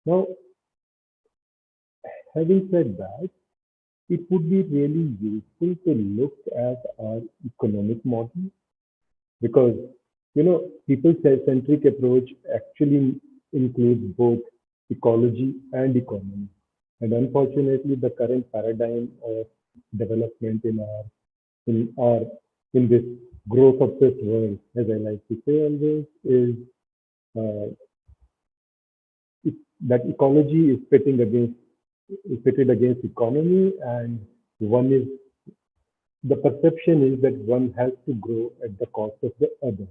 Now, having said that, it would be really useful to look at our economic model, because people-centric approach actually includes both ecology and economy. And unfortunately, the current paradigm of development in this growth obsessed world, as I like to say always, is that ecology is pitted against economy, and the perception is that one has to grow at the cost of the other.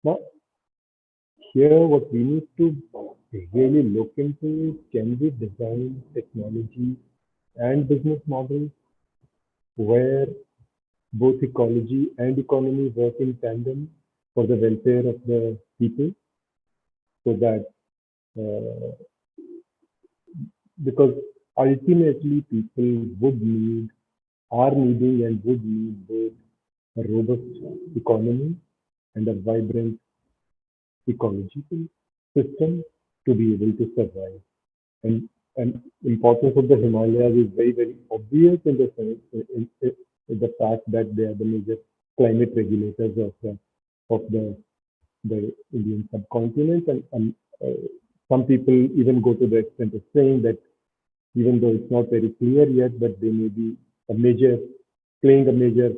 Now, here what we need to really look into is, can we design technology and business models where both ecology and economy work in tandem for the welfare of the people, so that because ultimately people are needing and would need both a robust economy and a vibrant ecological system to be able to survive. And importance of the Himalayas is very, very obvious in the sense, in the fact that they are the major climate regulators of the Indian subcontinent. And some people even go to the extent of saying that, even though it's not very clear yet, but they may be playing a major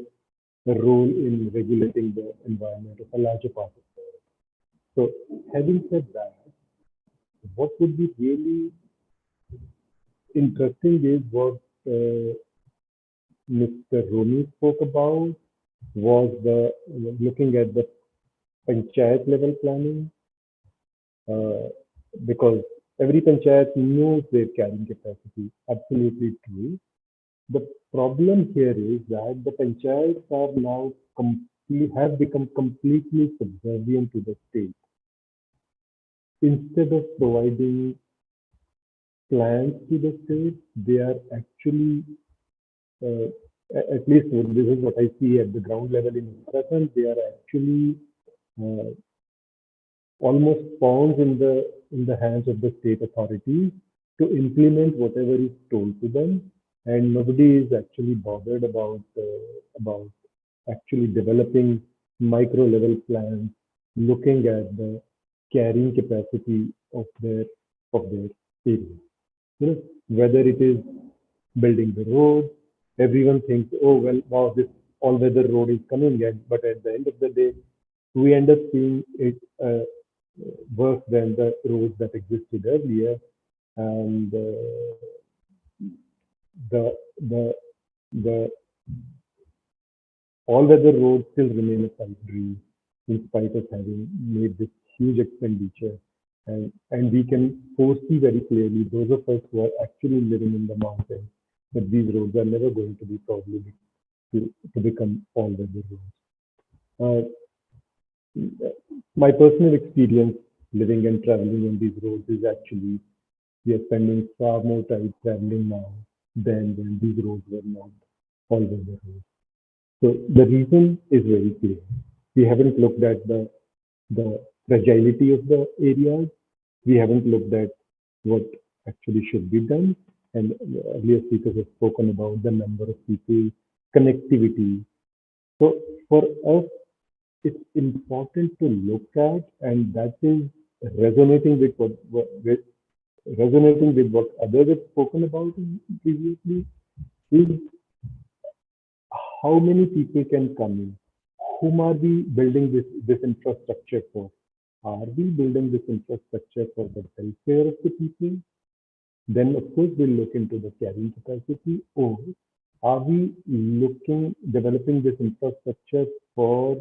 role in regulating the environment of a larger part of the world. So, having said that, what would be really interesting is what Mr. Romi spoke about, was looking at the panchayat level planning, because every panchayat knows their carrying capacity. Absolutely true. The problem here is that the panchayats are now have become completely subservient to the state. Instead of providing plans to the state, they are actually, at least this is what I see at the ground level in Uttarakhand, they are actually almost pawns in the hands of the state authorities to implement whatever is told to them, and nobody is actually bothered about actually developing micro level plans, looking at the carrying capacity of their area. Whether it is building the road. Everyone thinks, oh, well, wow, this all-weather road is coming in. But at the end of the day, we end up seeing it worse than the roads that existed earlier. And the the the all-weather roads still remain a pipe dream in spite of having made this huge expenditure. And we can foresee very clearly, those of us who are actually living in the mountains, that these roads are never going to be probably to become all-weather roads. My personal experience living and traveling on these roads is actually we are spending far more time traveling now than when these roads were not all-weather roads. So the reason is very clear. We haven't looked at the fragility of the areas. We haven't looked at what actually should be done. And earlier speakers have spoken about the number of people, connectivity. So for us, it's important to look at, and that is resonating with what others have spoken about previously, is how many people can come in? Whom are we building this infrastructure for? Are we building this infrastructure for the welfare of the people? Then, of course, we'll look into the carrying capacity. Or are we developing this infrastructure for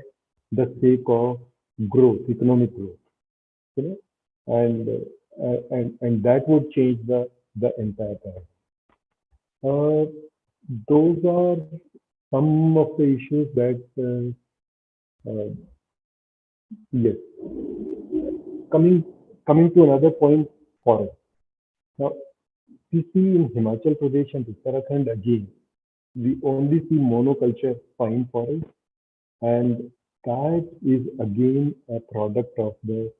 the sake of growth, economic growth? You know, and that would change the entire paradigm. Those are some of the issues that yes. Coming to another point, forest. Now, we see in Himachal Pradesh and Uttarakhand again, we only see monoculture pine forest, and that is again a product of the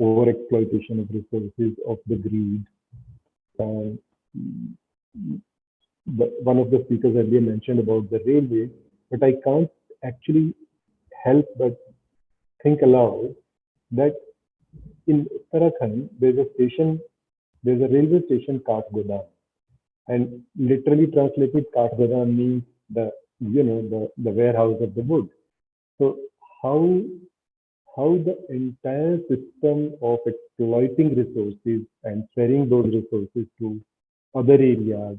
overexploitation of resources, of the greed. And one of the speakers earlier mentioned about the railways, but I can't actually help but think aloud that in Uttarakhand, there's a railway station, Kathgodam, and literally translated, Kathgodam means the warehouse of the wood. So how the entire system of exploiting resources and sharing those resources to other areas,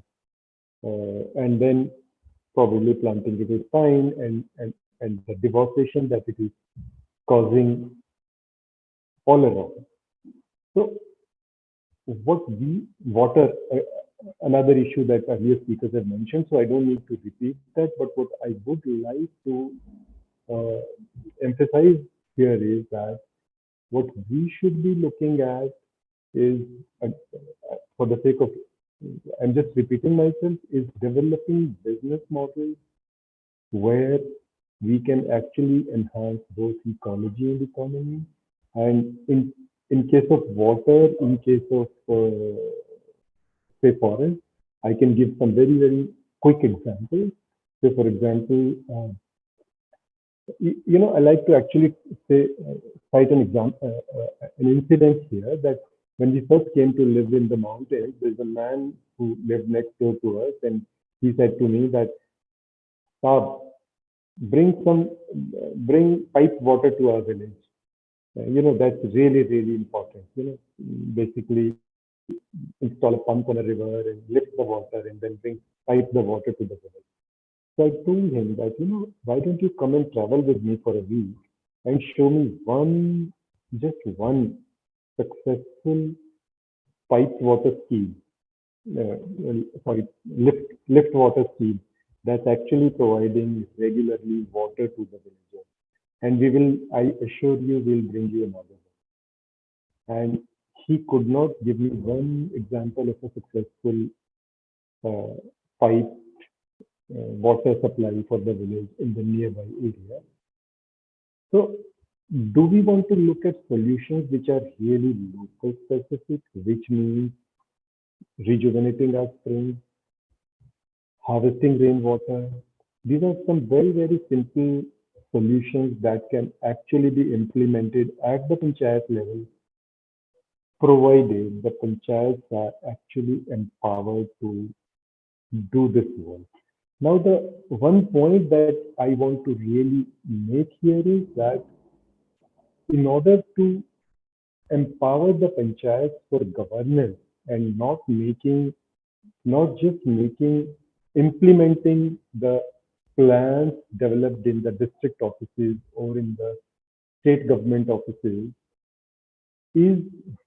and then probably planting it with pine and the devastation that it is causing all around. So water, another issue that earlier speakers have mentioned, so I don't need to repeat that, but what I would like to emphasize here is that what we should be looking at is, for the sake of, I'm just repeating myself, is developing business models where we can actually enhance both ecology and economy. And in case of water, in case of say forest, I can give some very, very quick examples. So for example, I like to actually cite an example, an incident here, that when we first came to live in the mountains, there's a man who lived next door to us, and he said to me that, Saab, bring piped water to our village. That's really, really important. Basically install a pump on a river and lift the water and then pipe the water to the village. So I told him that, why don't you come and travel with me for a week and show me just one successful piped water scheme, lift water scheme that's actually providing regularly water to the villagers. And I assure you, we'll bring you another one. And he could not give me one example of a successful pipe water supply for the village in the nearby area. So do we want to look at solutions which are really local specific, which means rejuvenating our springs, harvesting rainwater? These are some very, very simple solutions that can actually be implemented at the panchayat level, provided the panchayats are actually empowered to do this work. Now, the one point that I want to really make here is that in order to empower the panchayats for governance and not just implementing the plans developed in the district offices or in the state government offices, is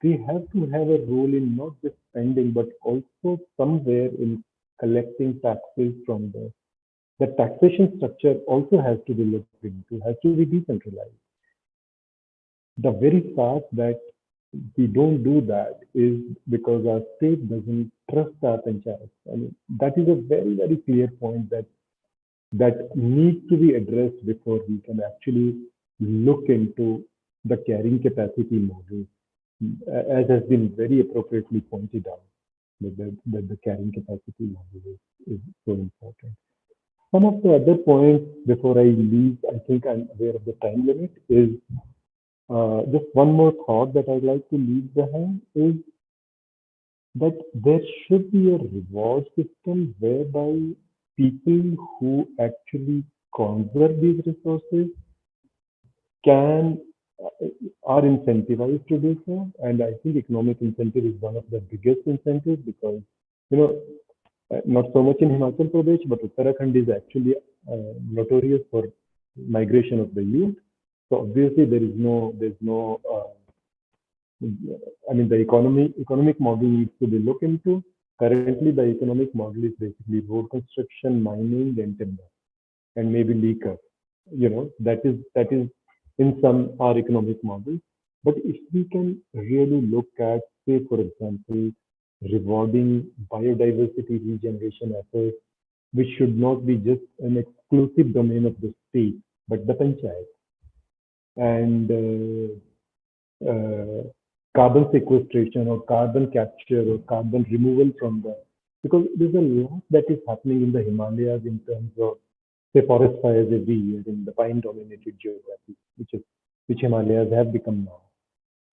they have to have a role in not just spending, but also somewhere in collecting taxes from the taxation structure also has to be looked into, has to be decentralized. The very fact that we don't do that is because our state doesn't trust our panchayats. I mean, that is a very, very clear point that needs to be addressed before we can actually look into the carrying capacity model, as has been very appropriately pointed out, that the carrying capacity model is so important. Some of the other points before I leave, I think I'm aware of the time limit, is just one more thought that I'd like to leave behind is that there should be a reward system whereby people who actually conserve these resources are incentivized to do so. And I think economic incentive is one of the biggest incentives because, not so much in Himachal Pradesh, but Uttarakhand is actually notorious for migration of the youth. So obviously there's no, I mean, the economic model needs to be looked into. Currently, the economic model is basically road construction, mining, and timber, and maybe liquor. That is in some our economic models. But if we can really look at, say, for example, rewarding biodiversity regeneration efforts, which should not be just an exclusive domain of the state, but the panchayat. And carbon sequestration or carbon capture or carbon removal because there's a lot that is happening in the Himalayas in terms of, say, forest fires every year in the pine-dominated geography, which Himalayas have become now.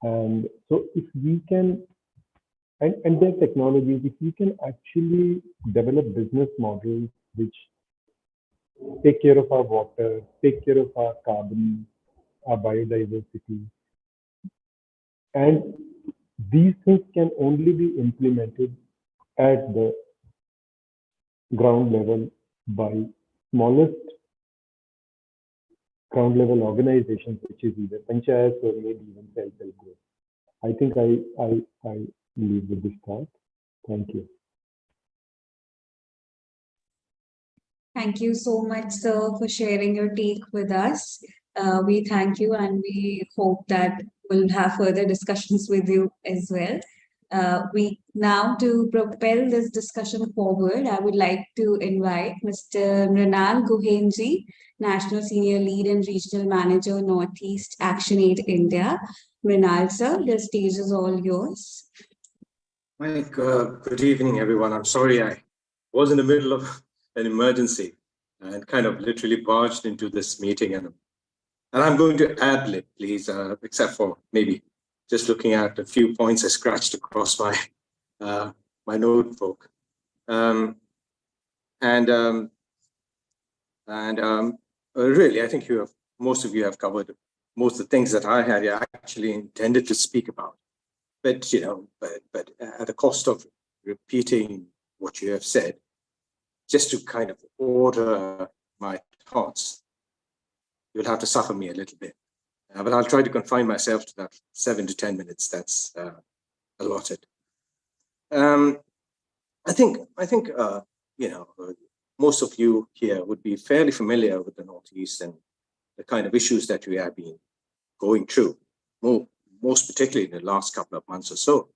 And so if we can, and their technologies, if we can actually develop business models which take care of our water, take care of our carbon, our biodiversity, and these things can only be implemented at the ground level by smallest ground level organizations, which is either panchayats or maybe even self-help groups. I think I leave with this thought. Thank you. Thank you so much, sir, for sharing your take with us. We thank you and we hope that we'll have further discussions with you as well. We now, to propel this discussion forward, I would like to invite Mr. Mrinal Gohain, National Senior Lead and Regional Manager, Northeast ActionAid India. Mrinal, sir, the stage is all yours. Mike, good evening, everyone. I'm sorry I was in the middle of an emergency and kind of literally barged into this meeting. And I'm going to ad-lib, please, except for maybe just looking at a few points I scratched across my my notebook. Really, I think most of you have covered most of the things that I had actually intended to speak about. But but at the cost of repeating what you have said, just to kind of order my thoughts, you'll have to suffer me a little bit. But I'll try to confine myself to that 7 to 10 minutes that's allotted. I think most of you here would be fairly familiar with the Northeast and the kind of issues that we have been going through, most particularly in the last couple of months or so.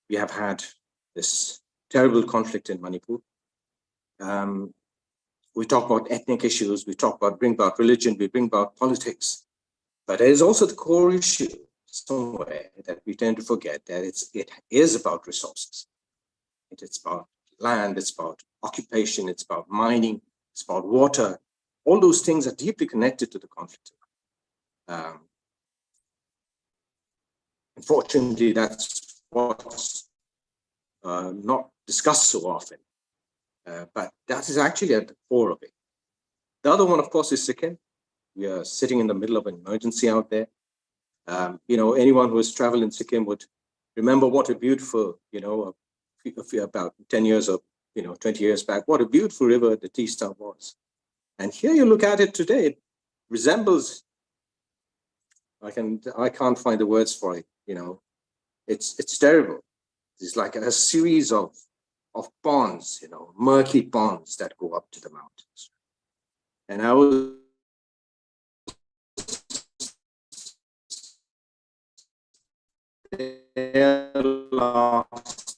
We have had this terrible conflict in Manipur. We talk about ethnic issues, we bring about religion, we bring about politics. But there is also the core issue somewhere that we tend to forget, that it is about resources. It's about land, it's about occupation, it's about mining, it's about water. All those things are deeply connected to the conflict. Unfortunately, that's what's not discussed so often. but that is actually at the core of it. The other one, of course, is Sikkim. We are sitting in the middle of an emergency out there. Anyone who has traveled in Sikkim would remember what a beautiful, about 10 years or 20 years back, what a beautiful river the Teesta was. And here you look at it today, it resembles, I can't find the words for it, it's terrible. It's like a series of ponds, murky ponds that go up to the mountains. And I was there last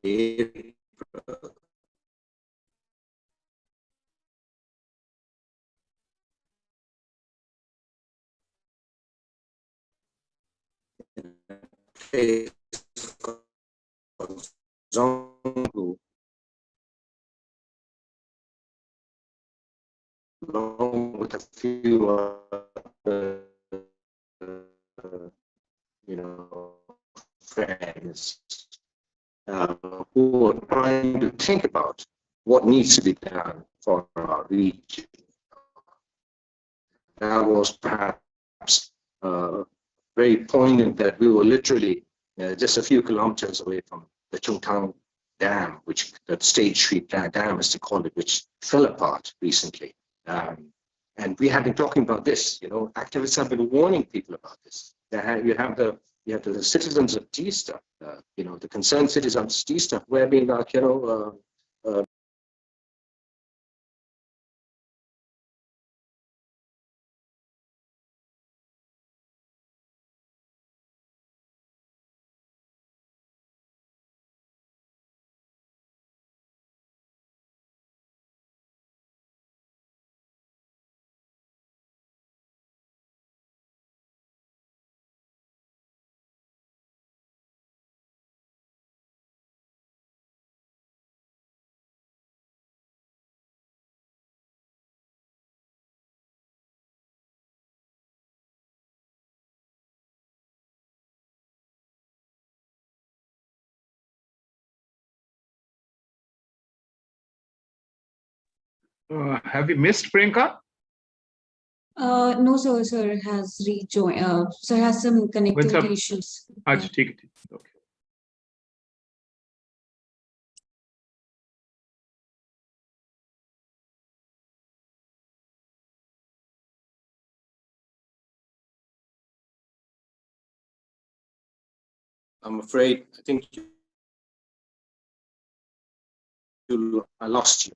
April. Place called Zongu, along with a few other, friends who are trying to think about what needs to be done for our region. That was perhaps very poignant that we were literally just a few kilometers away from the Chungtang Dam, which the State Street Dam, as they call it, which fell apart recently. And we have been talking about this. Activists have been warning people about this. You have the citizens of Teesta, the concerned citizens of Teesta, who have been Have we missed Priyanka? No, sir has rejoined. Sir has some connectivity issues. Okay. I'm afraid, I think I lost you.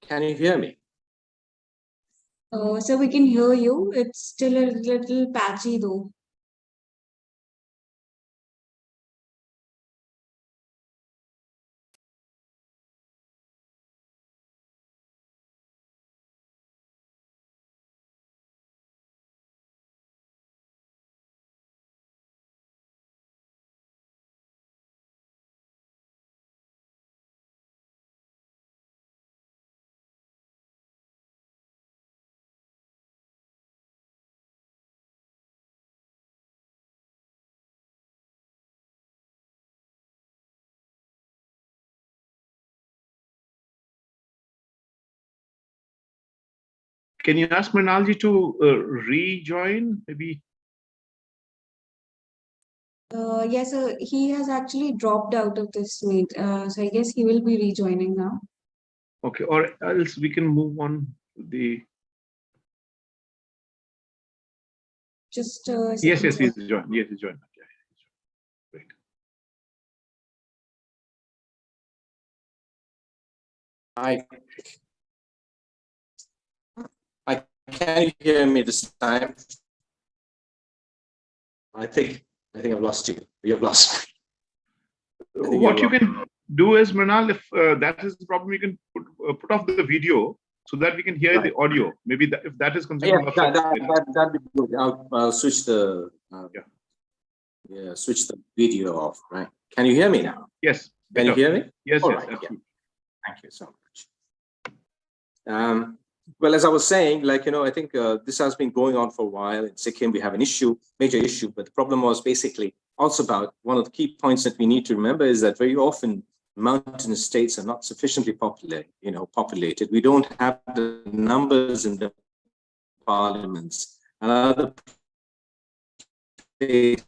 Can you hear me? So we can hear you. It's still a little patchy though. Can you ask Mrinalji to rejoin, maybe? Yes, sir. He has actually dropped out of this meet. So I guess he will be rejoining now. Okay, or else we can move on to the. Just Yes, he's joined. Yes, he's joined. Yeah, great. Can you hear me this time? I think I've lost you. You've lost me. What you can do is, Mrinal, if that is the problem, you can put off the video so that we can hear the audio. Maybe if that is consuming. Yeah, that'd be good. I'll switch the switch the video off. Right? Can you hear me now? Yes. Can you hear me? Yes. All yes. right, Absolutely. yeah. Thank you so much. Well, as I was saying, like, I think this has been going on for a while. In Sikkim, we have an issue, major issue, but the problem was basically also about one of the key points that we need to remember is that very often mountainous states are not sufficiently populated. We don't have the numbers in the parliaments and other places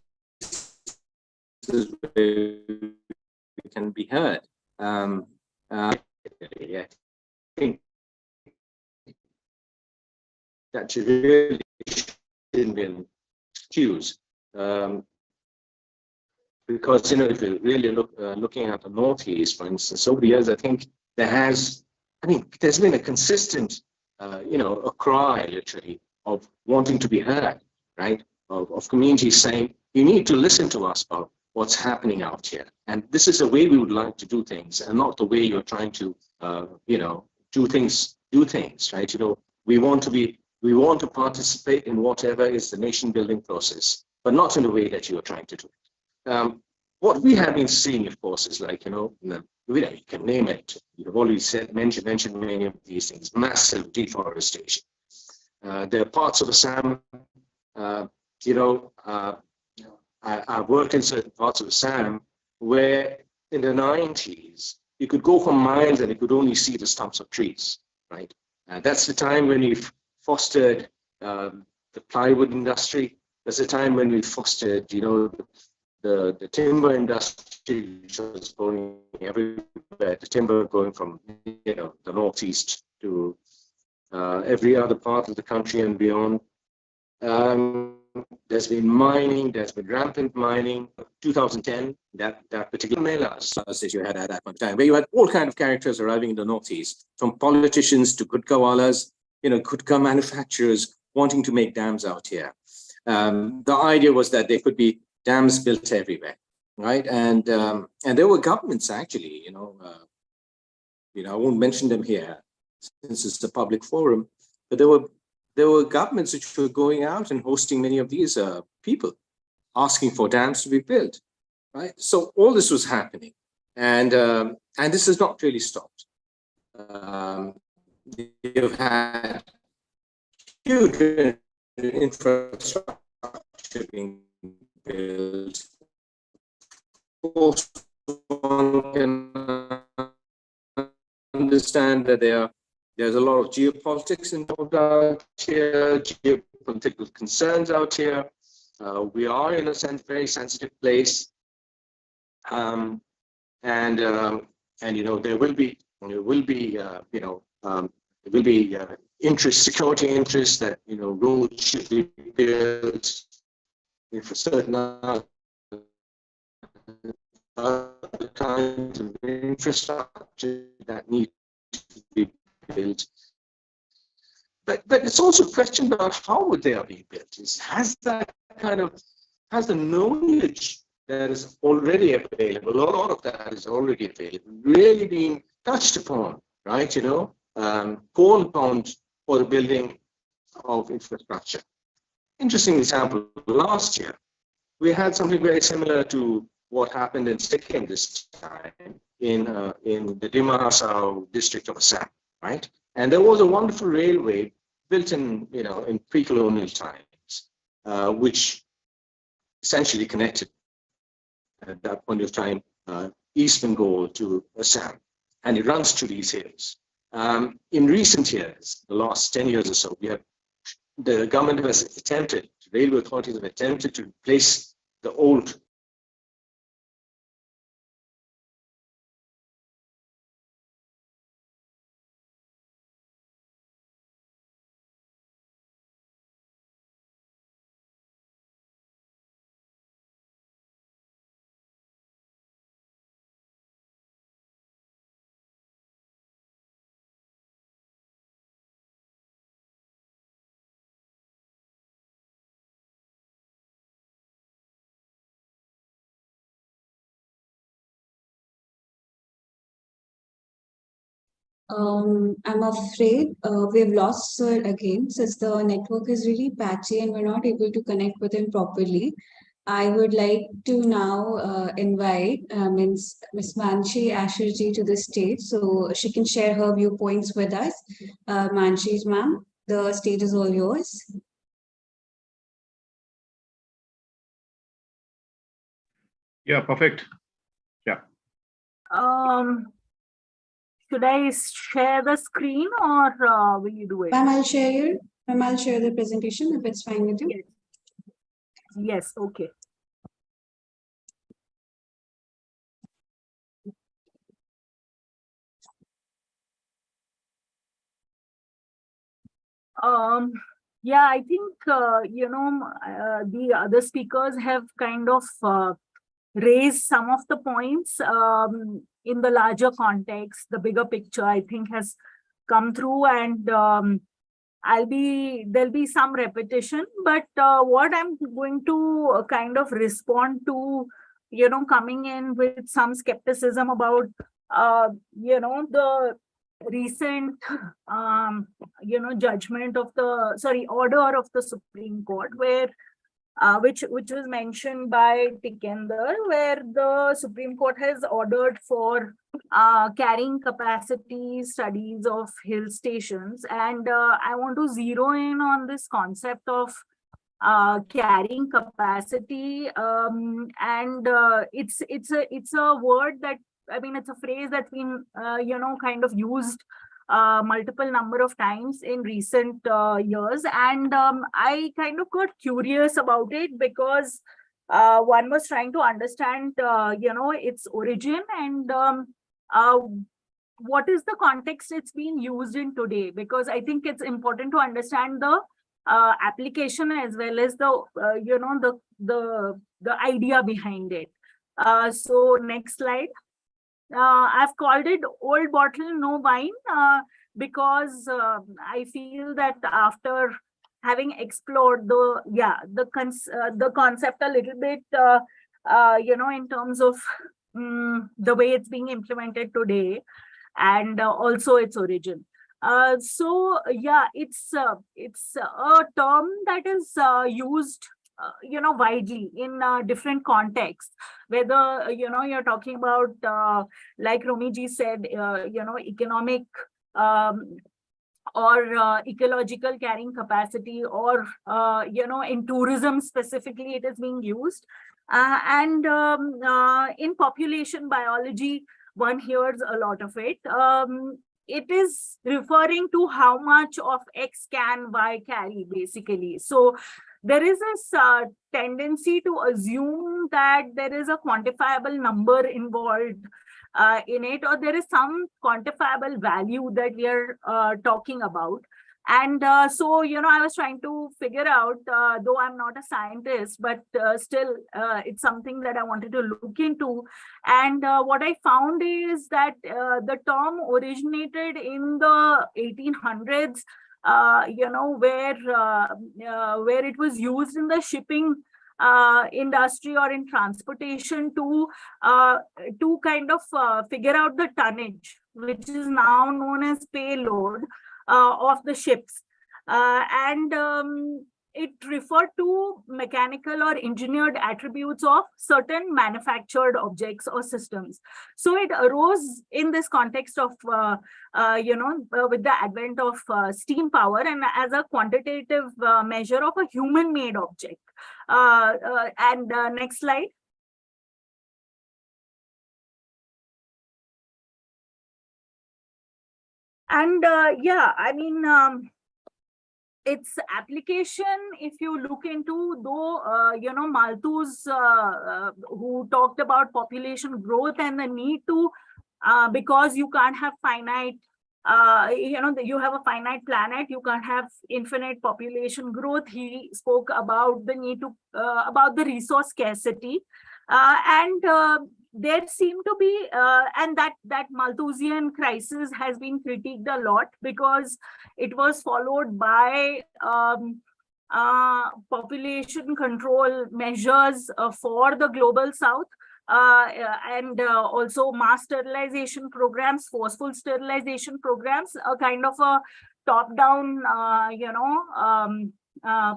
where we can be heard. I think that should really be excused. Because, if you're really looking at the Northeast, for instance, over the years, I think there's been a consistent, a cry literally of wanting to be heard, right? Of communities saying, you need to listen to us about what's happening out here. And this is the way we would like to do things and not the way you're trying to, do things, right? We want to participate in whatever is the nation building process, but not in the way that you're trying to do it. What we have been seeing, of course, is like, you can name it. You've already mentioned many of these things, massive deforestation. There are parts of Assam, I've worked in certain parts of Assam where in the 90s, you could go for miles and you could only see the stumps of trees, right? That's the time when we've fostered the plywood industry. That's the time when we fostered, the timber industry, which was going everywhere, the timber going from, the Northeast to every other part of the country and beyond. There's been mining, there's been rampant mining. 2010, that particular Himalayas that you had at that point in time, where you had all kinds of characters arriving in the Northeast, from politicians to gutkawalas, gutka manufacturers wanting to make dams out here. The idea was that there could be dams built everywhere, right? And there were governments actually, I won't mention them here since it's a public forum, but there were governments which were going out and hosting many of these people, asking for dams to be built, right? So all this was happening, and this has not really stopped. You've had huge infrastructure being built. Of course, one can understand that there's a lot of geopolitics involved out here, geopolitical concerns out here. We are, in a sense, very sensitive place, and there will be security interests that roads should be built for certain other kinds of infrastructure that need to be built. But it's also a question about how would they be built. Has the knowledge that is already available, a lot of that is already available, really being touched upon, right? Called upon for the building of infrastructure. Interesting example, last year, we had something very similar to what happened in Sikkim this time in the Dimahasau district of Assam, right? And there was a wonderful railway built in pre-colonial times, which essentially connected at that point of time East Bengal to Assam, and it runs through these hills. In recent years, the last 10 years or so, the government has attempted, railway authorities have attempted to replace the old I'm afraid we've lost Sir again, since the network is really patchy and we're not able to connect with him properly. I would like to now invite Ms. Manshi Asherji to the stage so she can share her viewpoints with us. Manshi, ma'am, the stage is all yours. Yeah, perfect. Yeah. Should I share the screen or will you do it? Ma'am, I'll share the presentation if it's fine with you. Yes. Yes, okay. Yeah, I think, the other speakers have kind of raised some of the points in the larger context. The bigger picture, I think, has come through, and there'll be some repetition, but what I'm going to kind of respond to, coming in with some skepticism about, the recent, judgment of order of the Supreme Court, where which was mentioned by Tikender, where the Supreme Court has ordered for carrying capacity studies of hill stations. And I want to zero in on this concept of carrying capacity. And it's a word that, I mean, it's a phrase that's been, kind of used multiple number of times in recent years. And I kind of got curious about it because one was trying to understand, its origin and what is the context it's being used in today, because I think it's important to understand the application as well as the, the idea behind it. So next slide. I've called it old bottle, no wine, because I feel that after having explored the concept a little bit, in terms of the way it's being implemented today, and also its origin. So yeah, it's a term that is used widely in different contexts, whether you're talking about like Romi ji said, economic or ecological carrying capacity, or in tourism specifically it is being used, and in population biology one hears a lot of it. It is referring to how much of X can Y carry, basically. So there is this tendency to assume that there is a quantifiable number involved in it, or there is some quantifiable value that we are talking about. And so, I was trying to figure out, though I'm not a scientist, but still it's something that I wanted to look into. And what I found is that the term originated in the 1800s, where it was used in the shipping industry or in transportation to kind of figure out the tonnage, which is now known as payload of the ships, and it referred to mechanical or engineered attributes of certain manufactured objects or systems. So it arose in this context of, with the advent of steam power, and as a quantitative measure of a human-made object. And next slide. And yeah, I mean, its application, if you look into, though, Malthus, who talked about population growth and the need to, because you can't have finite, you have a finite planet, you can't have infinite population growth. He spoke about the need to, about the resource scarcity, and there seemed to be, and that Malthusian crisis has been critiqued a lot because it was followed by population control measures for the global south, and also mass sterilization programs, forceful sterilization programs, a kind of a top-down,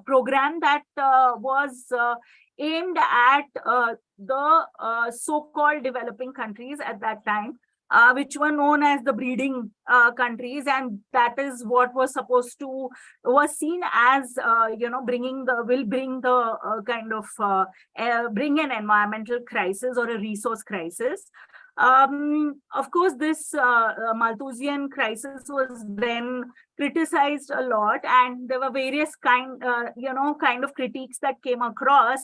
program that was aimed at the so-called developing countries at that time, which were known as the breeding countries, and that is what was seen as bring an environmental crisis or a resource crisis. Of course, this Malthusian crisis was then criticized a lot, and there were various kind of critiques that came across.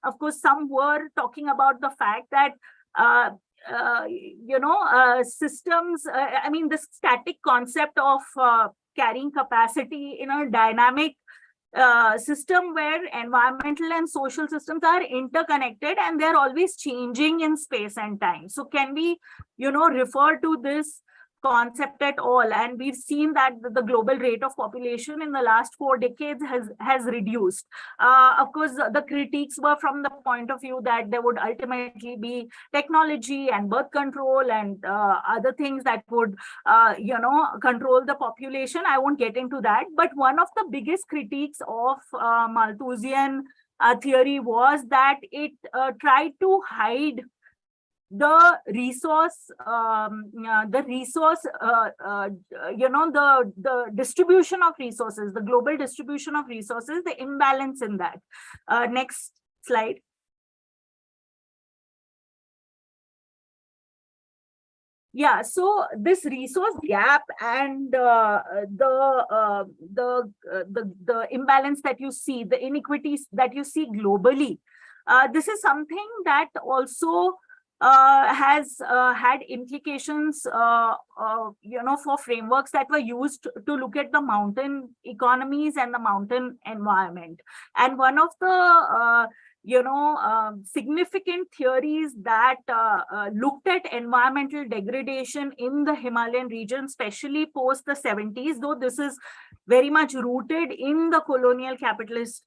Of course, some were talking about the fact that systems, this static concept of carrying capacity in a dynamic system where environmental and social systems are interconnected and they're always changing in space and time. So can we, refer to this concept at all? And we've seen that the global rate of population in the last 4 decades has reduced. Of course, the critiques were from the point of view that there would ultimately be technology and birth control and other things that would, control the population. I won't get into that. But one of the biggest critiques of Malthusian theory was that it tried to hide the distribution of resources, the global distribution of resources, the imbalance in that. Next slide. Yeah, so this resource gap and the imbalance that you see, the inequities that you see globally, this is something that also has had implications, for frameworks that were used to look at the mountain economies and the mountain environment. And one of the significant theories that looked at environmental degradation in the Himalayan region, especially post the 70s, though this is very much rooted in the colonial capitalist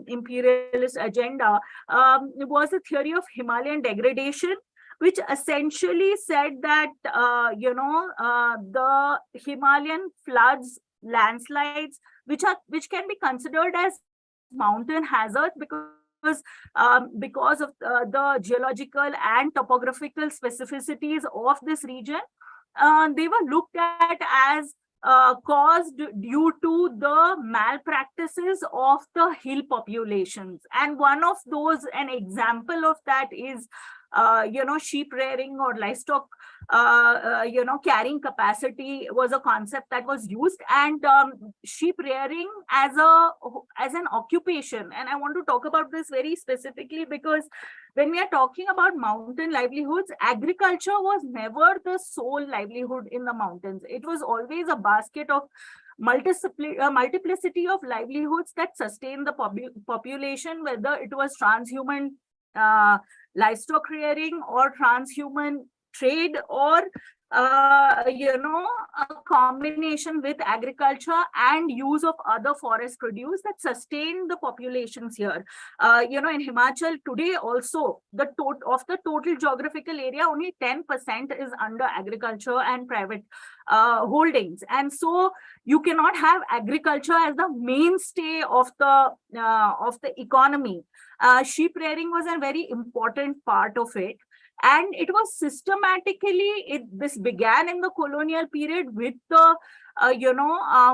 imperialist agenda, was a theory of Himalayan degradation, which essentially said that the Himalayan floods, landslides, which can be considered as mountain hazards because of the geological and topographical specificities of this region, they were looked at as caused due to the malpractices of the hill populations. And one of those, an example of that is, sheep rearing or livestock, carrying capacity was a concept that was used, and sheep rearing as an occupation. And I want to talk about this very specifically because when we are talking about mountain livelihoods, agriculture was never the sole livelihood in the mountains. It was always a basket of multiplicity of livelihoods that sustain the population, whether it was transhuman livestock rearing or transhuman trade, or a combination with agriculture and use of other forest produce that sustain the populations here. In Himachal today also, of the total geographical area, only 10% is under agriculture and private holdings. And so you cannot have agriculture as the mainstay of the economy. Sheep rearing was a very important part of it. And it was systematically, this began in the colonial period with the,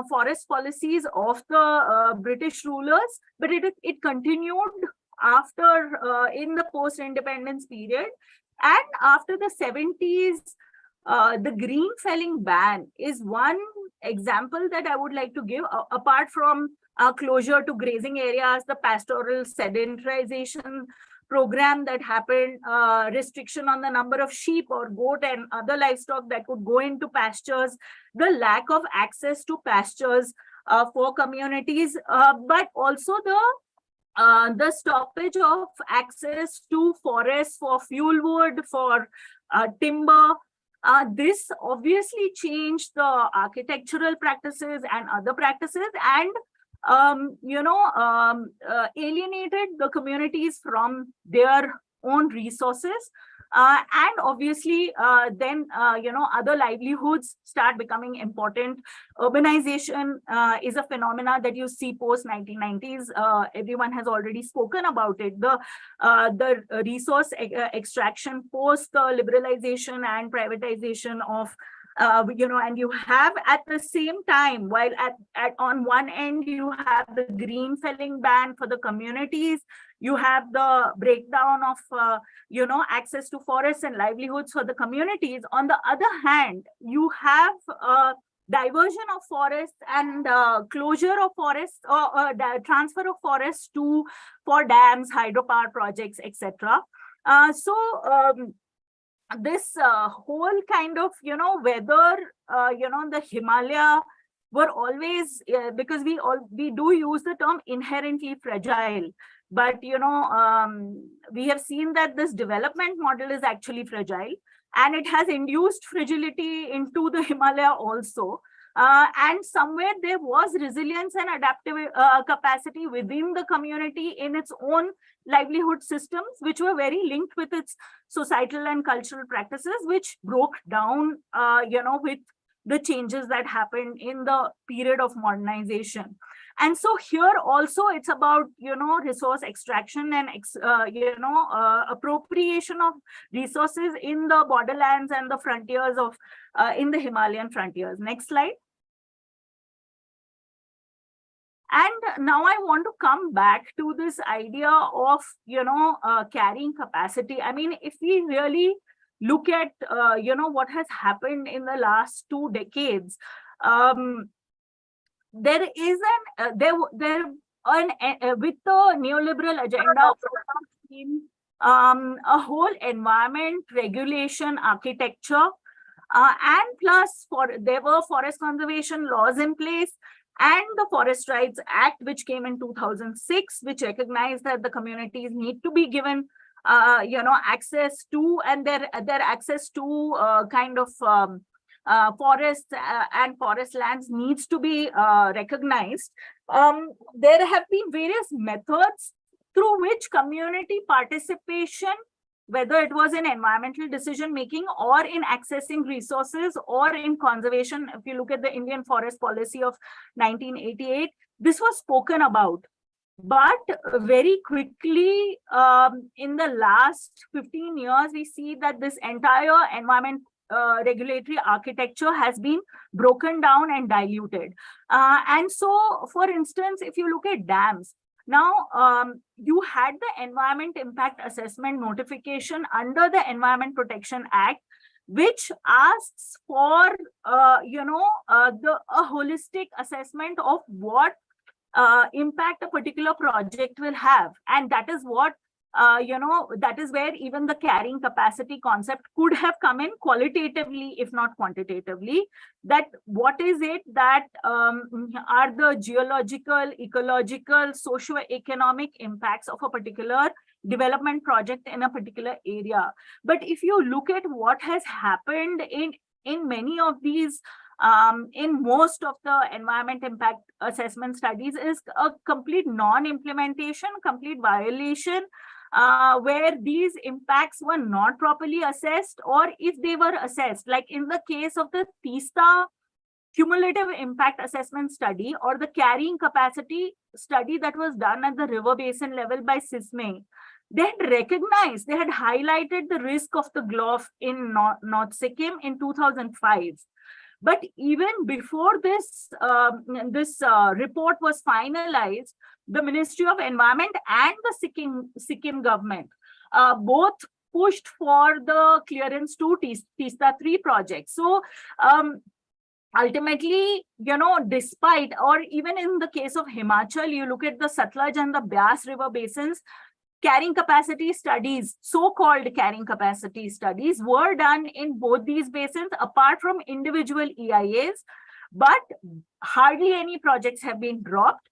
forest policies of the British rulers, but it continued after, in the post-independence period. And after the 70s, the green felling ban is one example that I would like to give, apart from closure to grazing areas, the pastoral sedentarization program that happened, restriction on the number of sheep or goat and other livestock that could go into pastures, the lack of access to pastures for communities, but also the stoppage of access to forests for fuel wood, for timber. This obviously changed the architectural practices and other practices, and alienated the communities from their own resources. And obviously, then, other livelihoods start becoming important. Urbanization is a phenomena that you see post 1990s. Everyone has already spoken about it. The resource extraction post the liberalization and privatization of and you have at the same time, while on one end you have the green felling ban for the communities, you have the breakdown of access to forests and livelihoods for the communities. On the other hand, you have diversion of forests and closure of forests, or transfer of forests for dams, hydropower projects, etc. This whole kind of whether the Himalaya were always because we do use the term inherently fragile, but we have seen that this development model is actually fragile, and it has induced fragility into the Himalaya also. And somewhere there was resilience and adaptive capacity within the community in its own livelihood systems, which were very linked with its societal and cultural practices, which broke down, with the changes that happened in the period of modernization. And so here also it's about, resource extraction and, appropriation of resources in the borderlands and the frontiers of, in the Himalayan frontiers. Next slide. And now I want to come back to this idea of, carrying capacity. I mean, if we really look at, what has happened in the last 2 decades, there is with the neoliberal agenda, a whole environment regulation architecture, and plus there were forest conservation laws in place, and the Forest Rights Act, which came in 2006, which recognized that the communities need to be given, access to, and their access to forests and forest lands needs to be recognized. There have been various methods through which community participation, whether it was in environmental decision making or in accessing resources or in conservation. If you look at the Indian Forest Policy of 1988, this was spoken about. But very quickly, in the last 15 years, we see that this entire environment regulatory architecture has been broken down and diluted. And so, for instance, if you look at dams, now, you had the Environment Impact Assessment notification under the Environment Protection Act, which asks for, a holistic assessment of what impact a particular project will have. And that is what, that is where even the carrying capacity concept could have come in qualitatively, if not quantitatively, that what is it that are the geological, ecological, socio-economic impacts of a particular development project in a particular area. But if you look at what has happened in many of these, in most of the environment impact assessment studies, is a complete non-implementation, complete violation, where these impacts were not properly assessed, or if they were assessed, like in the case of the Teesta cumulative impact assessment study or the carrying capacity study that was done at the river basin level by CECCSD, they had recognized, they had highlighted the risk of the GLOF in North Sikkim in 2005. But even before this, report was finalized, the Ministry of Environment and the Sikkim government both pushed for the clearance to Teesta 3 project. So ultimately, despite, or even in the case of Himachal, you look at the Satluj and the Beas river basins, carrying capacity studies, so-called carrying capacity studies, were done in both these basins apart from individual EIAs, but hardly any projects have been dropped.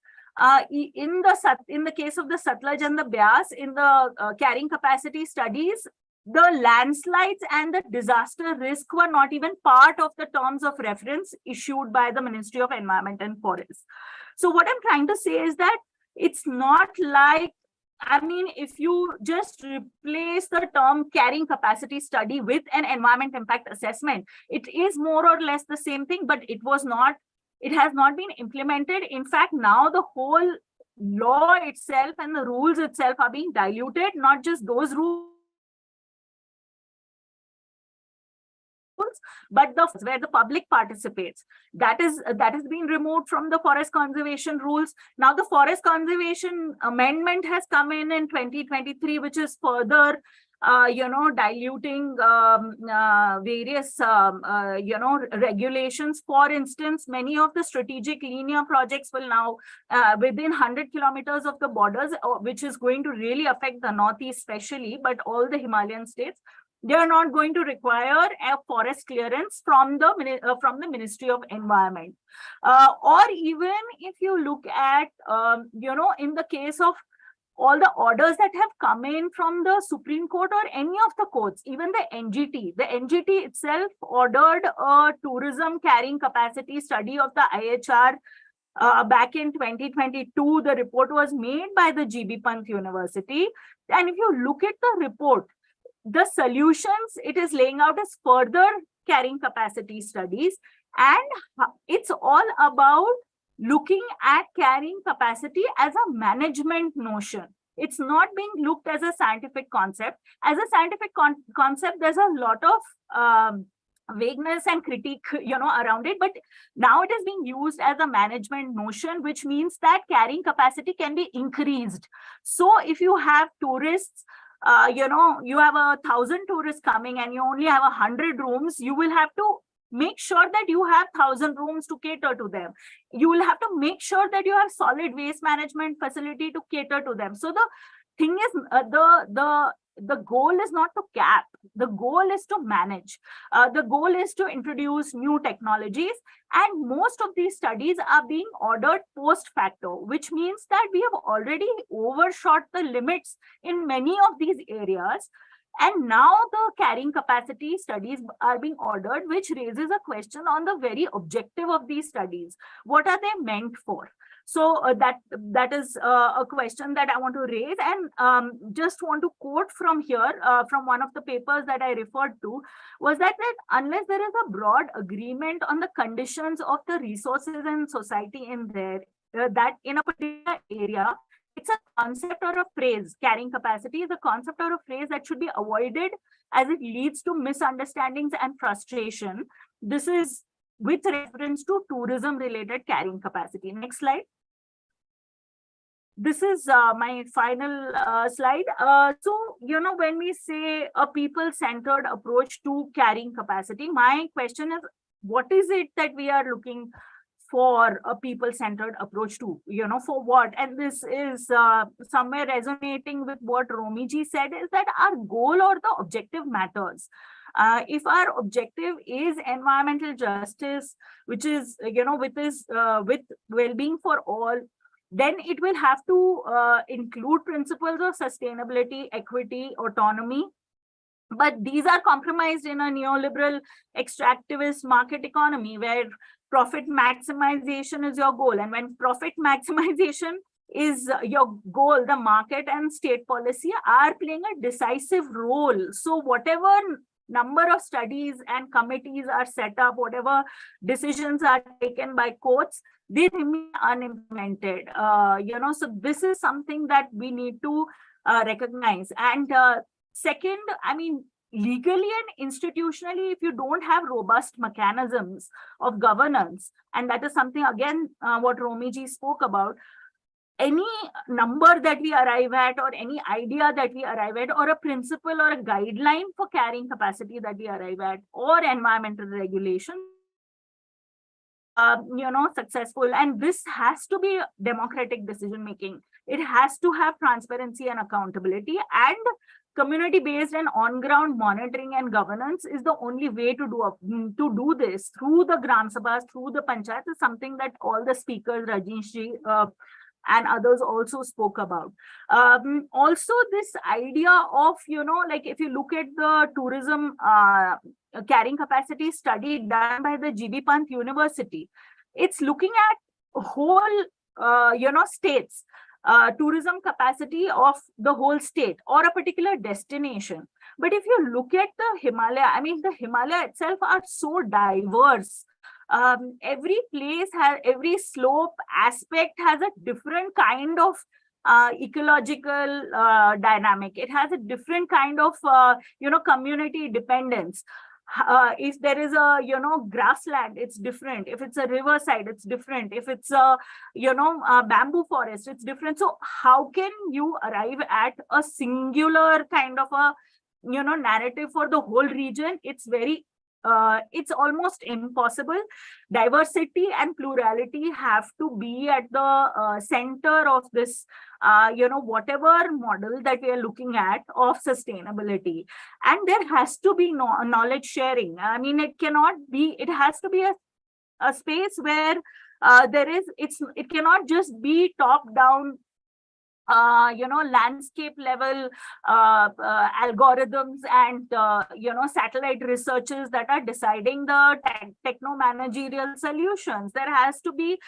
In the case of the Satluj and the Beas, in the carrying capacity studies, the landslides and the disaster risk were not even part of the terms of reference issued by the Ministry of Environment and Forests. So what I'm trying to say is that it's not like I mean, if you just replace the term carrying capacity study with an environment impact assessment, it is more or less the same thing, but it has not been implemented. In fact, now the whole law itself and the rules itself are being diluted, not just those rules, but where the public participates. That has been removed from the forest conservation rules. Now the forest conservation amendment has come in 2023, which is further diluting various regulations. For instance, many of the strategic linear projects will now within 100 kilometers of the borders, which is going to really affect the Northeast especially, but all the Himalayan states, they are not going to require a forest clearance from the Ministry of Environment. Or even if you look at, in the case of all the orders that have come in from the Supreme Court or any of the courts, even the NGT itself ordered a tourism carrying capacity study of the IHR back in 2022. The report was made by the GB Pant University. And if you look at the report, the solutions it is laying out is further carrying capacity studies, and it's all about looking at carrying capacity as a management notion. It's not being looked as a scientific concept. As a scientific concept, there's a lot of vagueness and critique, around it, but now it is being used as a management notion, which means that carrying capacity can be increased. So if you have tourists, you have 1,000 tourists coming and you only have 100 rooms, you will have to make sure that you have 1,000 rooms to cater to them. You will have to make sure that you have solid waste management facility to cater to them. So the thing is, the goal is not to cap. The goal is to manage. The goal is to introduce new technologies. And most of these studies are being ordered post facto, which means that we have already overshot the limits in many of these areas. And now the carrying capacity studies are being ordered, which raises a question on the very objective of these studies. What are they meant for? So that is a question that I want to raise, and just want to quote from here, from one of the papers that I referred to, was that unless there is a broad agreement on the conditions of the resources and society in there, that in a particular area, it's a concept or a phrase. Carrying capacity is a concept or a phrase that should be avoided as it leads to misunderstandings and frustration. This is with reference to tourism related carrying capacity. Next slide. This is my final slide. So, when we say a people-centered approach to carrying capacity, my question is, what is it that we are looking for a people-centered approach to, for what? And this is somewhere resonating with what Romi ji said, is that our goal or the objective matters. If our objective is environmental justice, which is, with well-being for all, then it will have to include principles of sustainability, equity, autonomy. But these are compromised in a neoliberal extractivist market economy where profit maximization is your goal. And when profit maximization is your goal, the market and state policy are playing a decisive role. So whatever number of studies and committees are set up, whatever decisions are taken by courts, they remain unimplemented. So this is something that we need to recognize. And second, legally and institutionally, if you don't have robust mechanisms of governance, and that is something, again, what Romi ji spoke about, any number that we arrive at or any idea that we arrive at or a principle or a guideline for carrying capacity that we arrive at or environmental regulation, successful. And this has to be democratic decision making. It has to have transparency and accountability, and community-based and on-ground monitoring and governance is the only way to do this through the Gram Sabhas, through the Panchayat, is something that all the speakers, Rajneesh ji, and others also spoke about. Also, this idea of, if you look at the tourism carrying capacity study done by the GB Pant University, it's looking at whole, states. tourism capacity of the whole state or a particular destination. But if you look at the Himalaya, I mean, the Himalaya itself are so diverse. Every place has, every slope aspect has a different kind of ecological dynamic. It has a different kind of, community dependence. If there is a, grassland, it's different. If it's a riverside, it's different. If it's a, bamboo forest, it's different. So how can you arrive at a singular kind of a, narrative for the whole region? It's almost impossible. Diversity and plurality have to be at the center of this, whatever model that we are looking at of sustainability. And there has to be knowledge sharing. I mean, it has to be a space where it cannot just be top down, landscape level algorithms and, satellite researchers that are deciding the techno-managerial solutions. There has to be,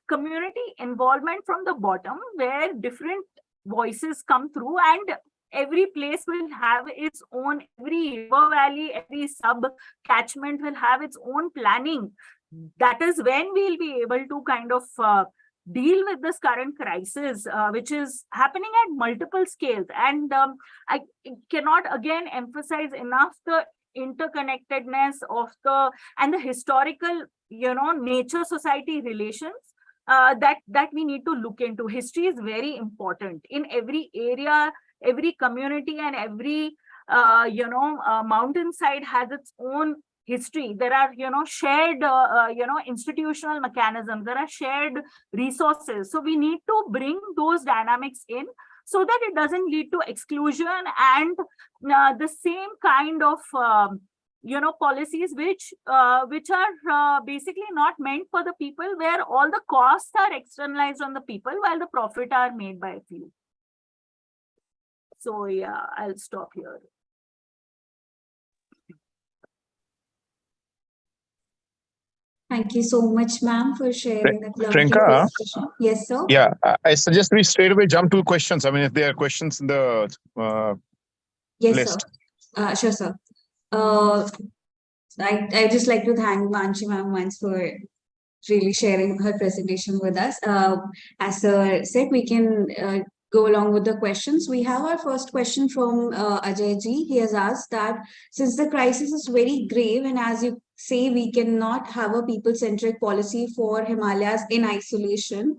community involvement from the bottom, where different voices come through, and every place will have its own, every river valley, every sub-catchment will have its own planning. That is when we'll be able to kind of deal with this current crisis, which is happening at multiple scales. And I cannot again emphasize enough the interconnectedness of the historical, nature society relations that we need to look into. History is very important in every area, every community, and every mountainside has its own history. There are, shared, institutional mechanisms. There are shared resources. So we need to bring those dynamics in so that it doesn't lead to exclusion and the same kind of, policies which are basically not meant for the people, where all the costs are externalized on the people while the profit are made by a few. So yeah, I'll stop here. Thank you so much, ma'am, for sharing that lovely Priyanka? presentation. Yes, sir. Yeah, I suggest we straight away jump to questions. I mean, if there are questions in the Yes, list. sir. Sure, sir. I just like to thank Manshi ma'am once for really sharing her presentation with us. As sir said, we can go along with the questions. We have our first question from Ajay ji. He has asked that since the crisis is very grave, and as you say, we cannot have a people-centric policy for Himalayas in isolation,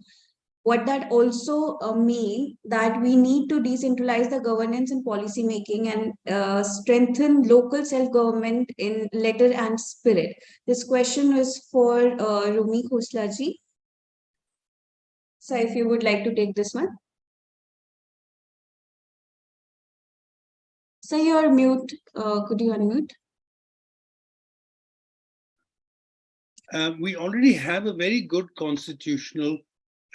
what that also mean that we need to decentralize the governance and policy making and strengthen local self-government in letter and spirit. This question is for Romi Khosla ji. So if you would like to take this one. So you're mute. Could you unmute? We already have a very good constitutional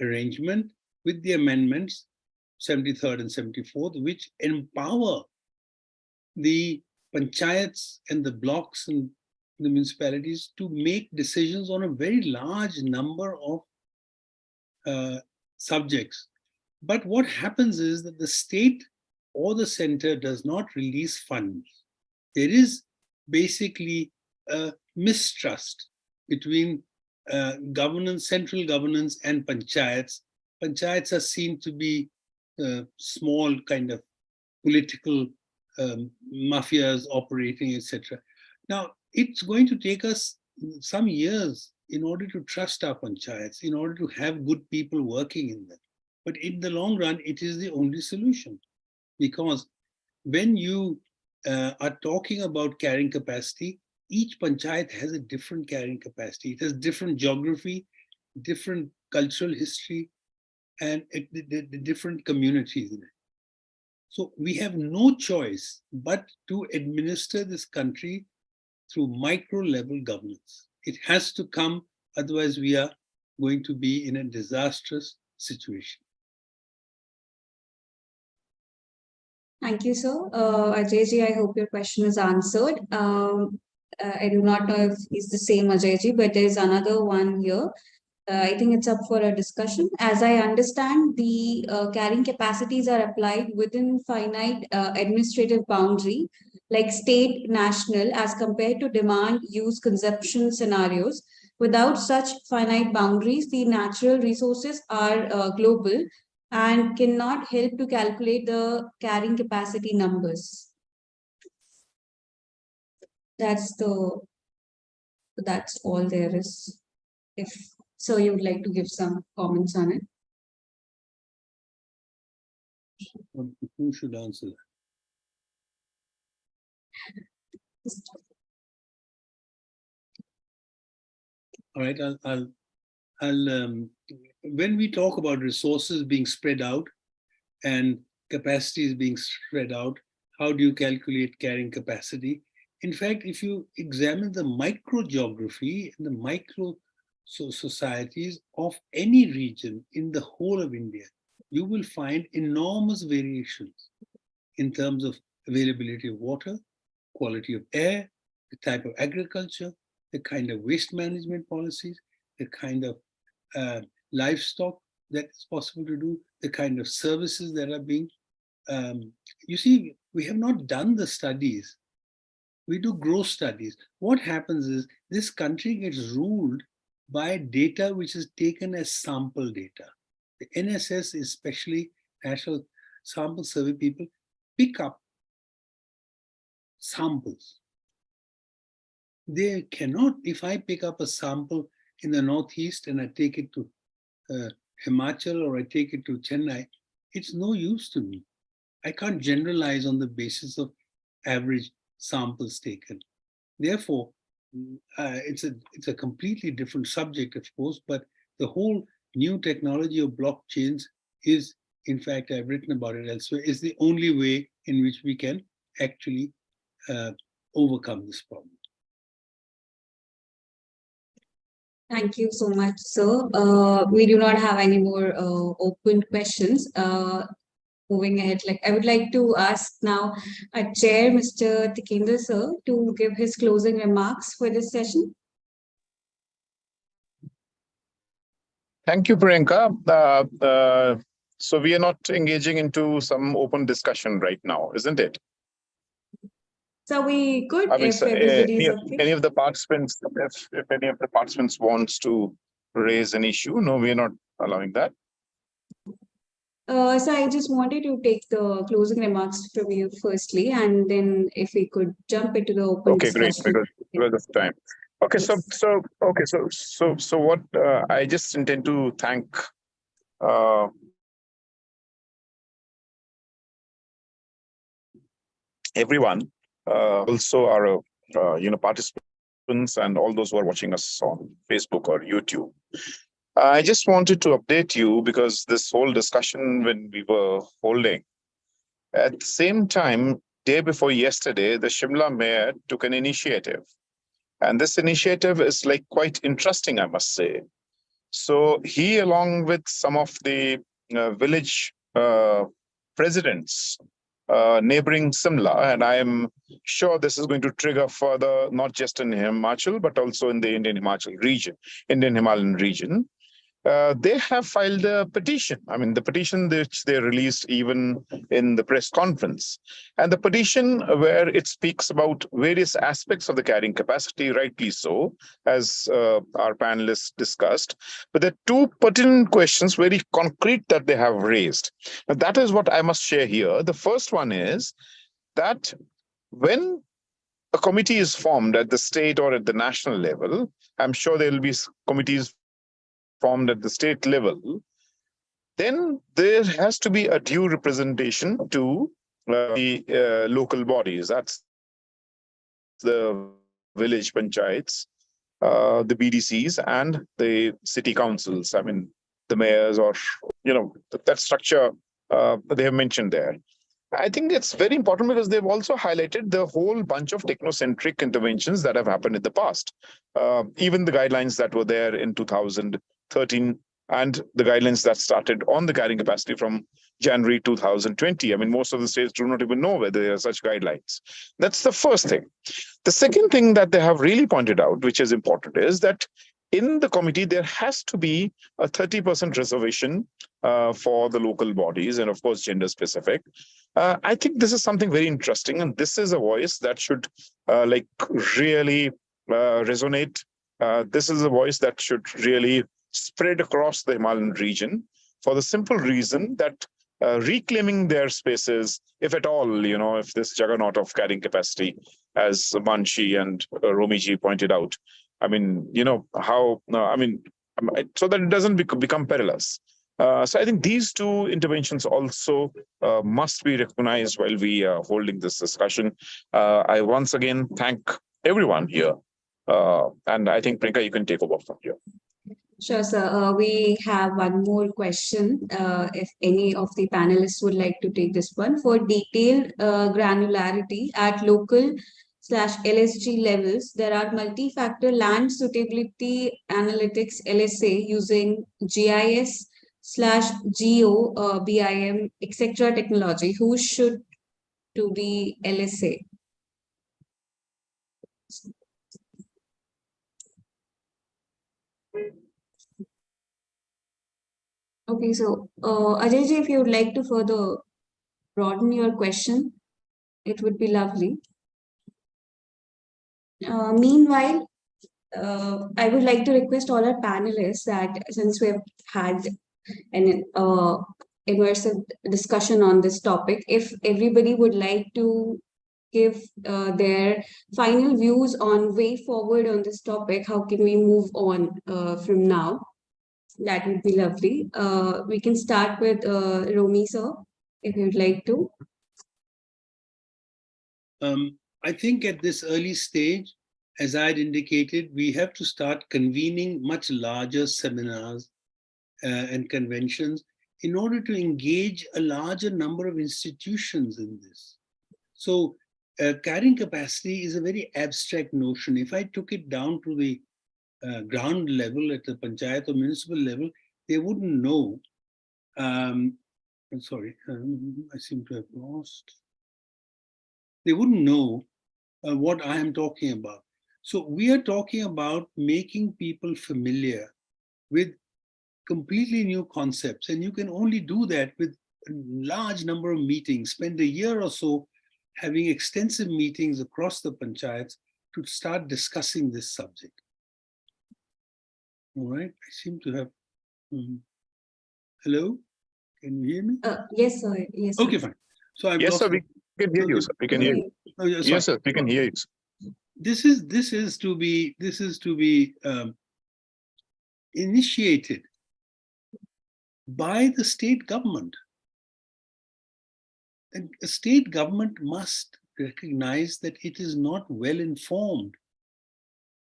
arrangement with the amendments 73rd and 74th, which empower the panchayats and the blocks and the municipalities to make decisions on a very large number of subjects. But what happens is that the state or the center does not release funds. There is basically a mistrust between governance, central governance, and panchayats. Panchayats are seen to be small kind of political mafias operating, etc. Now, it's going to take us some years in order to trust our panchayats, in order to have good people working in them. But in the long run, it is the only solution. Because when you are talking about carrying capacity, each panchayat has a different carrying capacity. It has different geography, different cultural history, and the different communities in it. So we have no choice but to administer this country through micro-level governance. It has to come, otherwise we are going to be in a disastrous situation. Thank you, sir. Ajay ji, I hope your question is answered. I do not know if it's the same Ajay ji, but there's another one here. I think it's up for a discussion. As I understand, the carrying capacities are applied within finite administrative boundary, like state, national, as compared to demand, use, consumption scenarios. Without such finite boundaries, the natural resources are global and cannot help to calculate the carrying capacity numbers. That's all there is. If so, you would like to give some comments on it. Who should answer that? All right, when we talk about resources being spread out and capacities being spread out, how do you calculate carrying capacity? In fact, if you examine the microgeography and the micro societies of any region in the whole of India, you will find enormous variations in terms of availability of water, quality of air, the type of agriculture, the kind of waste management policies, the kind of livestock that is possible to do, the kind of services that are being, you see, we have not done the studies. We do gross studies. What happens is this country gets ruled by data which is taken as sample data. The NSS, especially National Sample Survey people, pick up samples. They cannot, if I pick up a sample in the Northeast and I take it to Himachal or I take it to Chennai, it's no use to me. I can't generalize on the basis of average samples taken. Therefore, it's a completely different subject, of course, but the whole new technology of blockchains is, in fact, I've written about it elsewhere, is the only way in which we can actually overcome this problem. Thank you so much, sir. We do not have any more open questions. Moving ahead, I would like to ask now our chair, Mr. Tikender, sir, to give his closing remarks for this session. Thank you, Priyanka. So we are not engaging into some open discussion right now, isn't it? So we could, if everybody's okay. Any of the participants, if any of the participants wants to raise an issue, no, we are not allowing that. So I just wanted to take the closing remarks from you firstly, and then if we could jump into the open discussion. Great, because of time. Okay, yes. So what I just intend to thank everyone, also our participants and all those who are watching us on Facebook or YouTube. I just wanted to update you because this whole discussion when we were holding, at the same time, day before yesterday, the Shimla mayor took an initiative. And this initiative is quite interesting, I must say. So he, along with some of the village presidents neighboring Shimla, and I am sure this is going to trigger further, not just in Himachal, but also in the Indian Himalayan region. They have filed a petition. I mean, the petition which they released even in the press conference. And the petition where it speaks about various aspects of the carrying capacity, rightly so, as our panelists discussed. But there are two pertinent questions, very concrete, that they have raised. Now, that is what I must share here. The first one is that when a committee is formed at the state or at the national level, I'm sure there will be committees formed at the state level, then there has to be a due representation to the local bodies. That's the village panchayats, the BDCs, and the city councils. I mean, the mayors, or that structure they have mentioned there. I think it's very important because they've also highlighted the whole bunch of technocentric interventions that have happened in the past. Even the guidelines that were there in 2013 and the guidelines that started on the carrying capacity from January 2020. I mean, most of the states do not even know whether there are such guidelines. That's the first thing. The second thing that they have really pointed out, which is important, is that in the committee, there has to be a 30% reservation for the local bodies, and of course, gender specific. I think this is something very interesting, and this is a voice that should like really resonate. This is a voice that should really spread across the Himalayan region, for the simple reason that reclaiming their spaces, if at all, if this juggernaut of carrying capacity, as Manshi and Romi ji pointed out, I mean, how, so that it doesn't become perilous. So I think these two interventions also must be recognized while we are holding this discussion. I once again thank everyone here. And I think, Priyanka, you can take over from here. Sure, sir. We have one more question. If any of the panelists would like to take this one. For detailed granularity at local/LSG levels, there are multi-factor land suitability analytics LSA using GIS/GEO, BIM, etc. technology. Who should to be LSA? Okay, so Ajay ji, if you would like to further broaden your question, it would be lovely. Meanwhile, I would like to request all our panelists that since we have had an immersive discussion on this topic, if everybody would like to give their final views on way forward on this topic, how can we move on from now? That would be lovely. We can start with Romi, sir, if you'd like to. I think at this early stage, as I had indicated, we have to start convening much larger seminars and conventions in order to engage a larger number of institutions in this. So carrying capacity is a very abstract notion. If I took it down to the ground level, at the panchayat or municipal level, they wouldn't know. I'm sorry, I seem to have lost. They wouldn't know what I am talking about. So we are talking about making people familiar with completely new concepts. And you can only do that with a large number of meetings, spend a year or so having extensive meetings across the panchayats to start discussing this subject. All right, I seem to have, hello, can you hear me? Yes, sir. Yes. Okay, fine. So I've Yes, lost sir, we can hear you, sir. We can hear you. Oh, yeah, Yes, sir, we can hear you. This is to be initiated by the state government. And a state government must recognize that it is not well informed,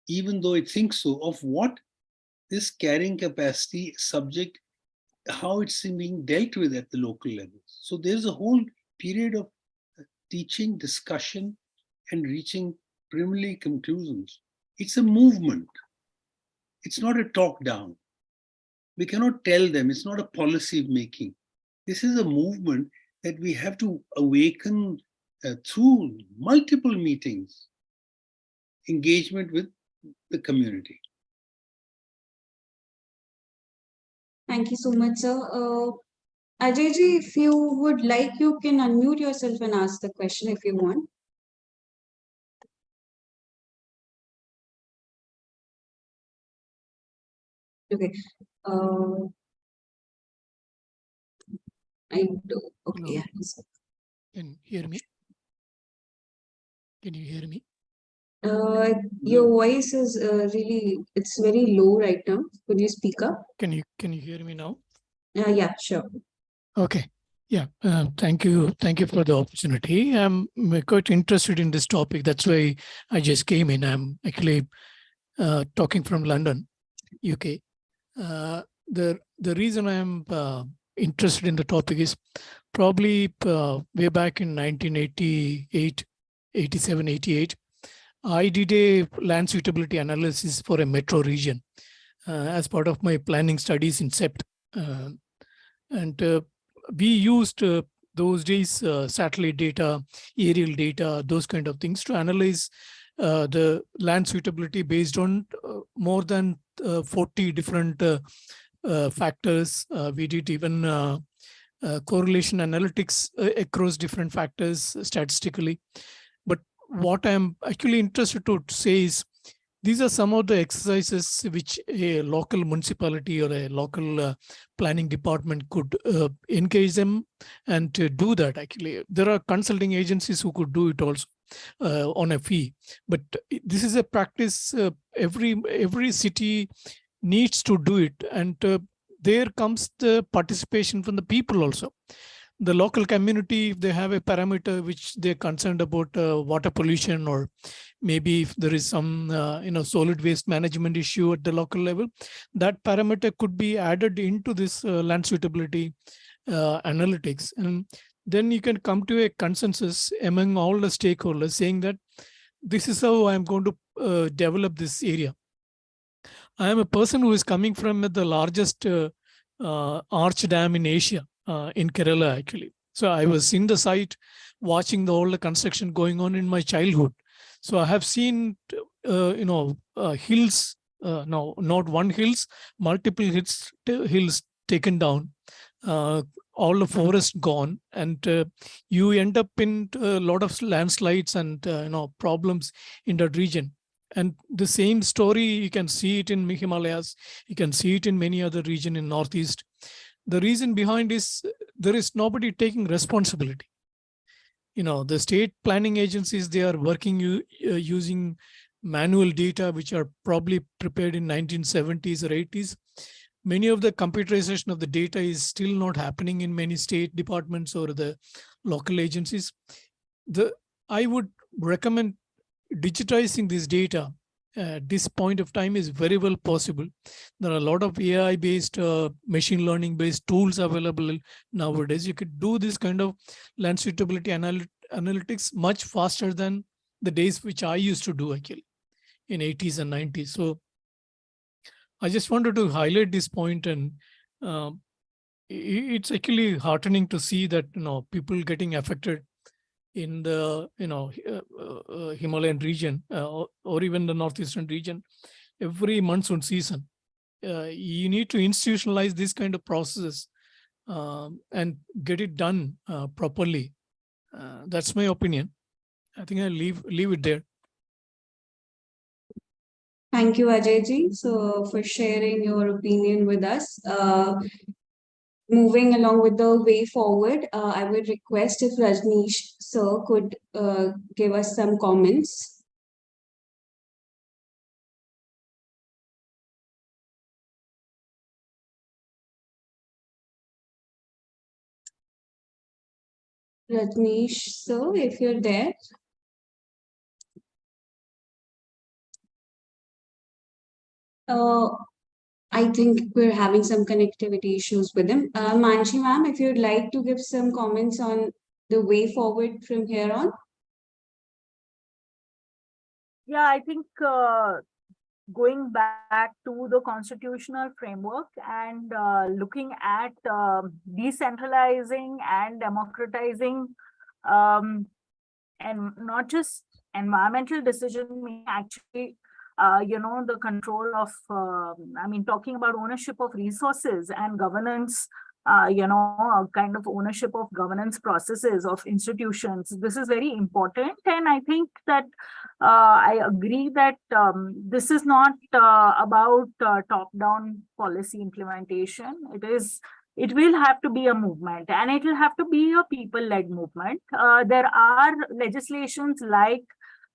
even though it thinks so, of what this carrying capacity subject, how it's being dealt with at the local level. So there's a whole period of teaching, discussion, and reaching preliminary conclusions. It's a movement. It's not a talk down. We cannot tell them, it's not a policy making. This is a movement that we have to awaken through multiple meetings, engagement with the community. Thank you so much, sir. Ajay ji, if you would like, you can unmute yourself and ask the question if you want. Okay. I do. Okay. Yeah. Can you hear me? Can you hear me? Your voice is really, it's very low right now. Could you speak up? Can you hear me now? Yeah, sure. Okay. Yeah. Thank you. Thank you for the opportunity. I'm quite interested in this topic. That's why I just came in. I'm actually talking from London, UK. The reason I'm interested in the topic is probably way back in 1988, 87, 88. I did a land suitability analysis for a metro region as part of my planning studies in CEPT. And we used those days satellite data, aerial data, those kind of things to analyze the land suitability based on more than 40 different factors. We did even correlation analytics across different factors statistically. But what I'm actually interested to say is, these are some of the exercises which a local municipality or a local planning department could engage them and to do that. Actually, there are consulting agencies who could do it also on a fee. But this is a practice every city needs to do it. And there comes the participation from the people also. The local community, if they have a parameter which they're concerned about water pollution, or maybe if there is some solid waste management issue at the local level, that parameter could be added into this land suitability analytics. And then you can come to a consensus among all the stakeholders saying that this is how I'm going to develop this area. I am a person who is coming from the largest arch dam in Asia, in Kerala, actually. So I was in the site watching all the construction going on in my childhood. So I have seen, hills, no, not one hills, multiple hills taken down, all the forest gone, and you end up in a lot of landslides and problems in that region. And the same story, you can see it in Himalayas, you can see it in many other regions in Northeast. The reason behind is there is nobody taking responsibility. The state planning agencies, they are working using manual data, which are probably prepared in 1970s or 80s. Many of the computerization of the data is still not happening in many state departments or the local agencies. I would recommend digitizing this data at this point of time is very well possible. There are a lot of AI-based, machine learning-based tools available nowadays. You could do this kind of land suitability analytics much faster than the days which I used to do actually in 80s and 90s. So I just wanted to highlight this point, and it's actually heartening to see that people getting affected in the Himalayan region or even the northeastern region every monsoon season. You need to institutionalize this kind of processes and get it done properly. That's my opinion. I think I'll leave it there. Thank you, Ajayji, for sharing your opinion with us. Moving along with the way forward, I would request if Rajneesh sir could give us some comments. Rajneesh sir, if you're there. I think we're having some connectivity issues with him. Manshi ma'am, if you'd like to give some comments on the way forward from here on. Yeah, I think going back to the constitutional framework and looking at decentralizing and democratizing and not just environmental decision making, actually the control of, talking about ownership of resources and governance, a kind of ownership of governance processes of institutions. This is very important. And I think that I agree that this is not about top-down policy implementation. It will have to be a movement, and it will have to be a people-led movement. There are legislations like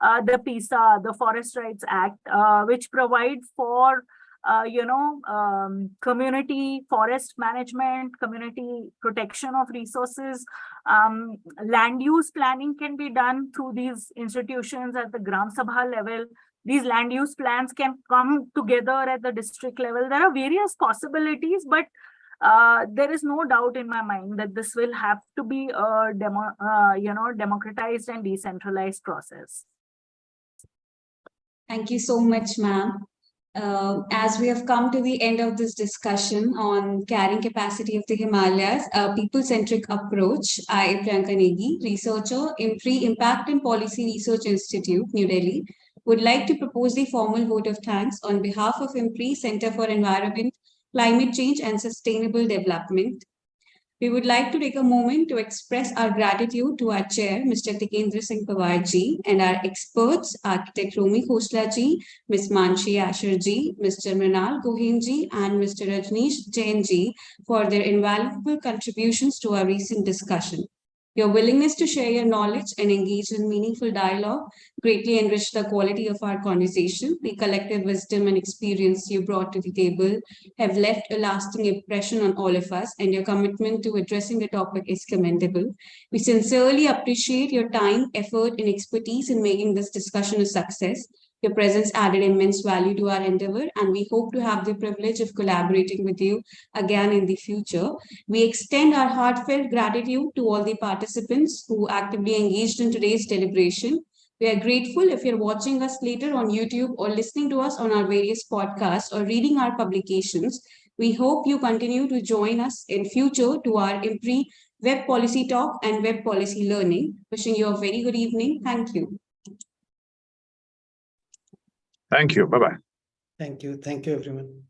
the PISA, the Forest Rights Act, which provide for community forest management, community protection of resources. Land use planning can be done through these institutions at the Gram Sabha level. These land use plans can come together at the district level. There are various possibilities, but there is no doubt in my mind that this will have to be a democratized and decentralized process. Thank you so much, ma'am. As we have come to the end of this discussion on carrying capacity of the Himalayas, a people-centric approach, I, Priyanka Negi, researcher, IMPRI, Impact and Policy Research Institute, New Delhi, would like to propose the formal vote of thanks on behalf of IMPRI, Center for Environment, Climate Change and Sustainable Development. We would like to take a moment to express our gratitude to our chair, Mr. Tikender Singh Panwar ji, and our experts, Architect Romi Khosla ji, Ms. Manshi Asher ji, Mr. Mrinal Gohain ji, and Mr. Rajneesh Jain ji for their invaluable contributions to our recent discussion. Your willingness to share your knowledge and engage in meaningful dialogue greatly enriched the quality of our conversation. The collective wisdom and experience you brought to the table have left a lasting impression on all of us, and your commitment to addressing the topic is commendable. We sincerely appreciate your time, effort, and expertise in making this discussion a success. Your presence added immense value to our endeavor, and we hope to have the privilege of collaborating with you again in the future. We extend our heartfelt gratitude to all the participants who actively engaged in today's deliberation. We are grateful if you're watching us later on YouTube or listening to us on our various podcasts or reading our publications. We hope you continue to join us in future to our IMPRI Web Policy Talk and Web Policy Learning. Wishing you a very good evening. Thank you. Thank you. Bye-bye. Thank you. Thank you, everyone.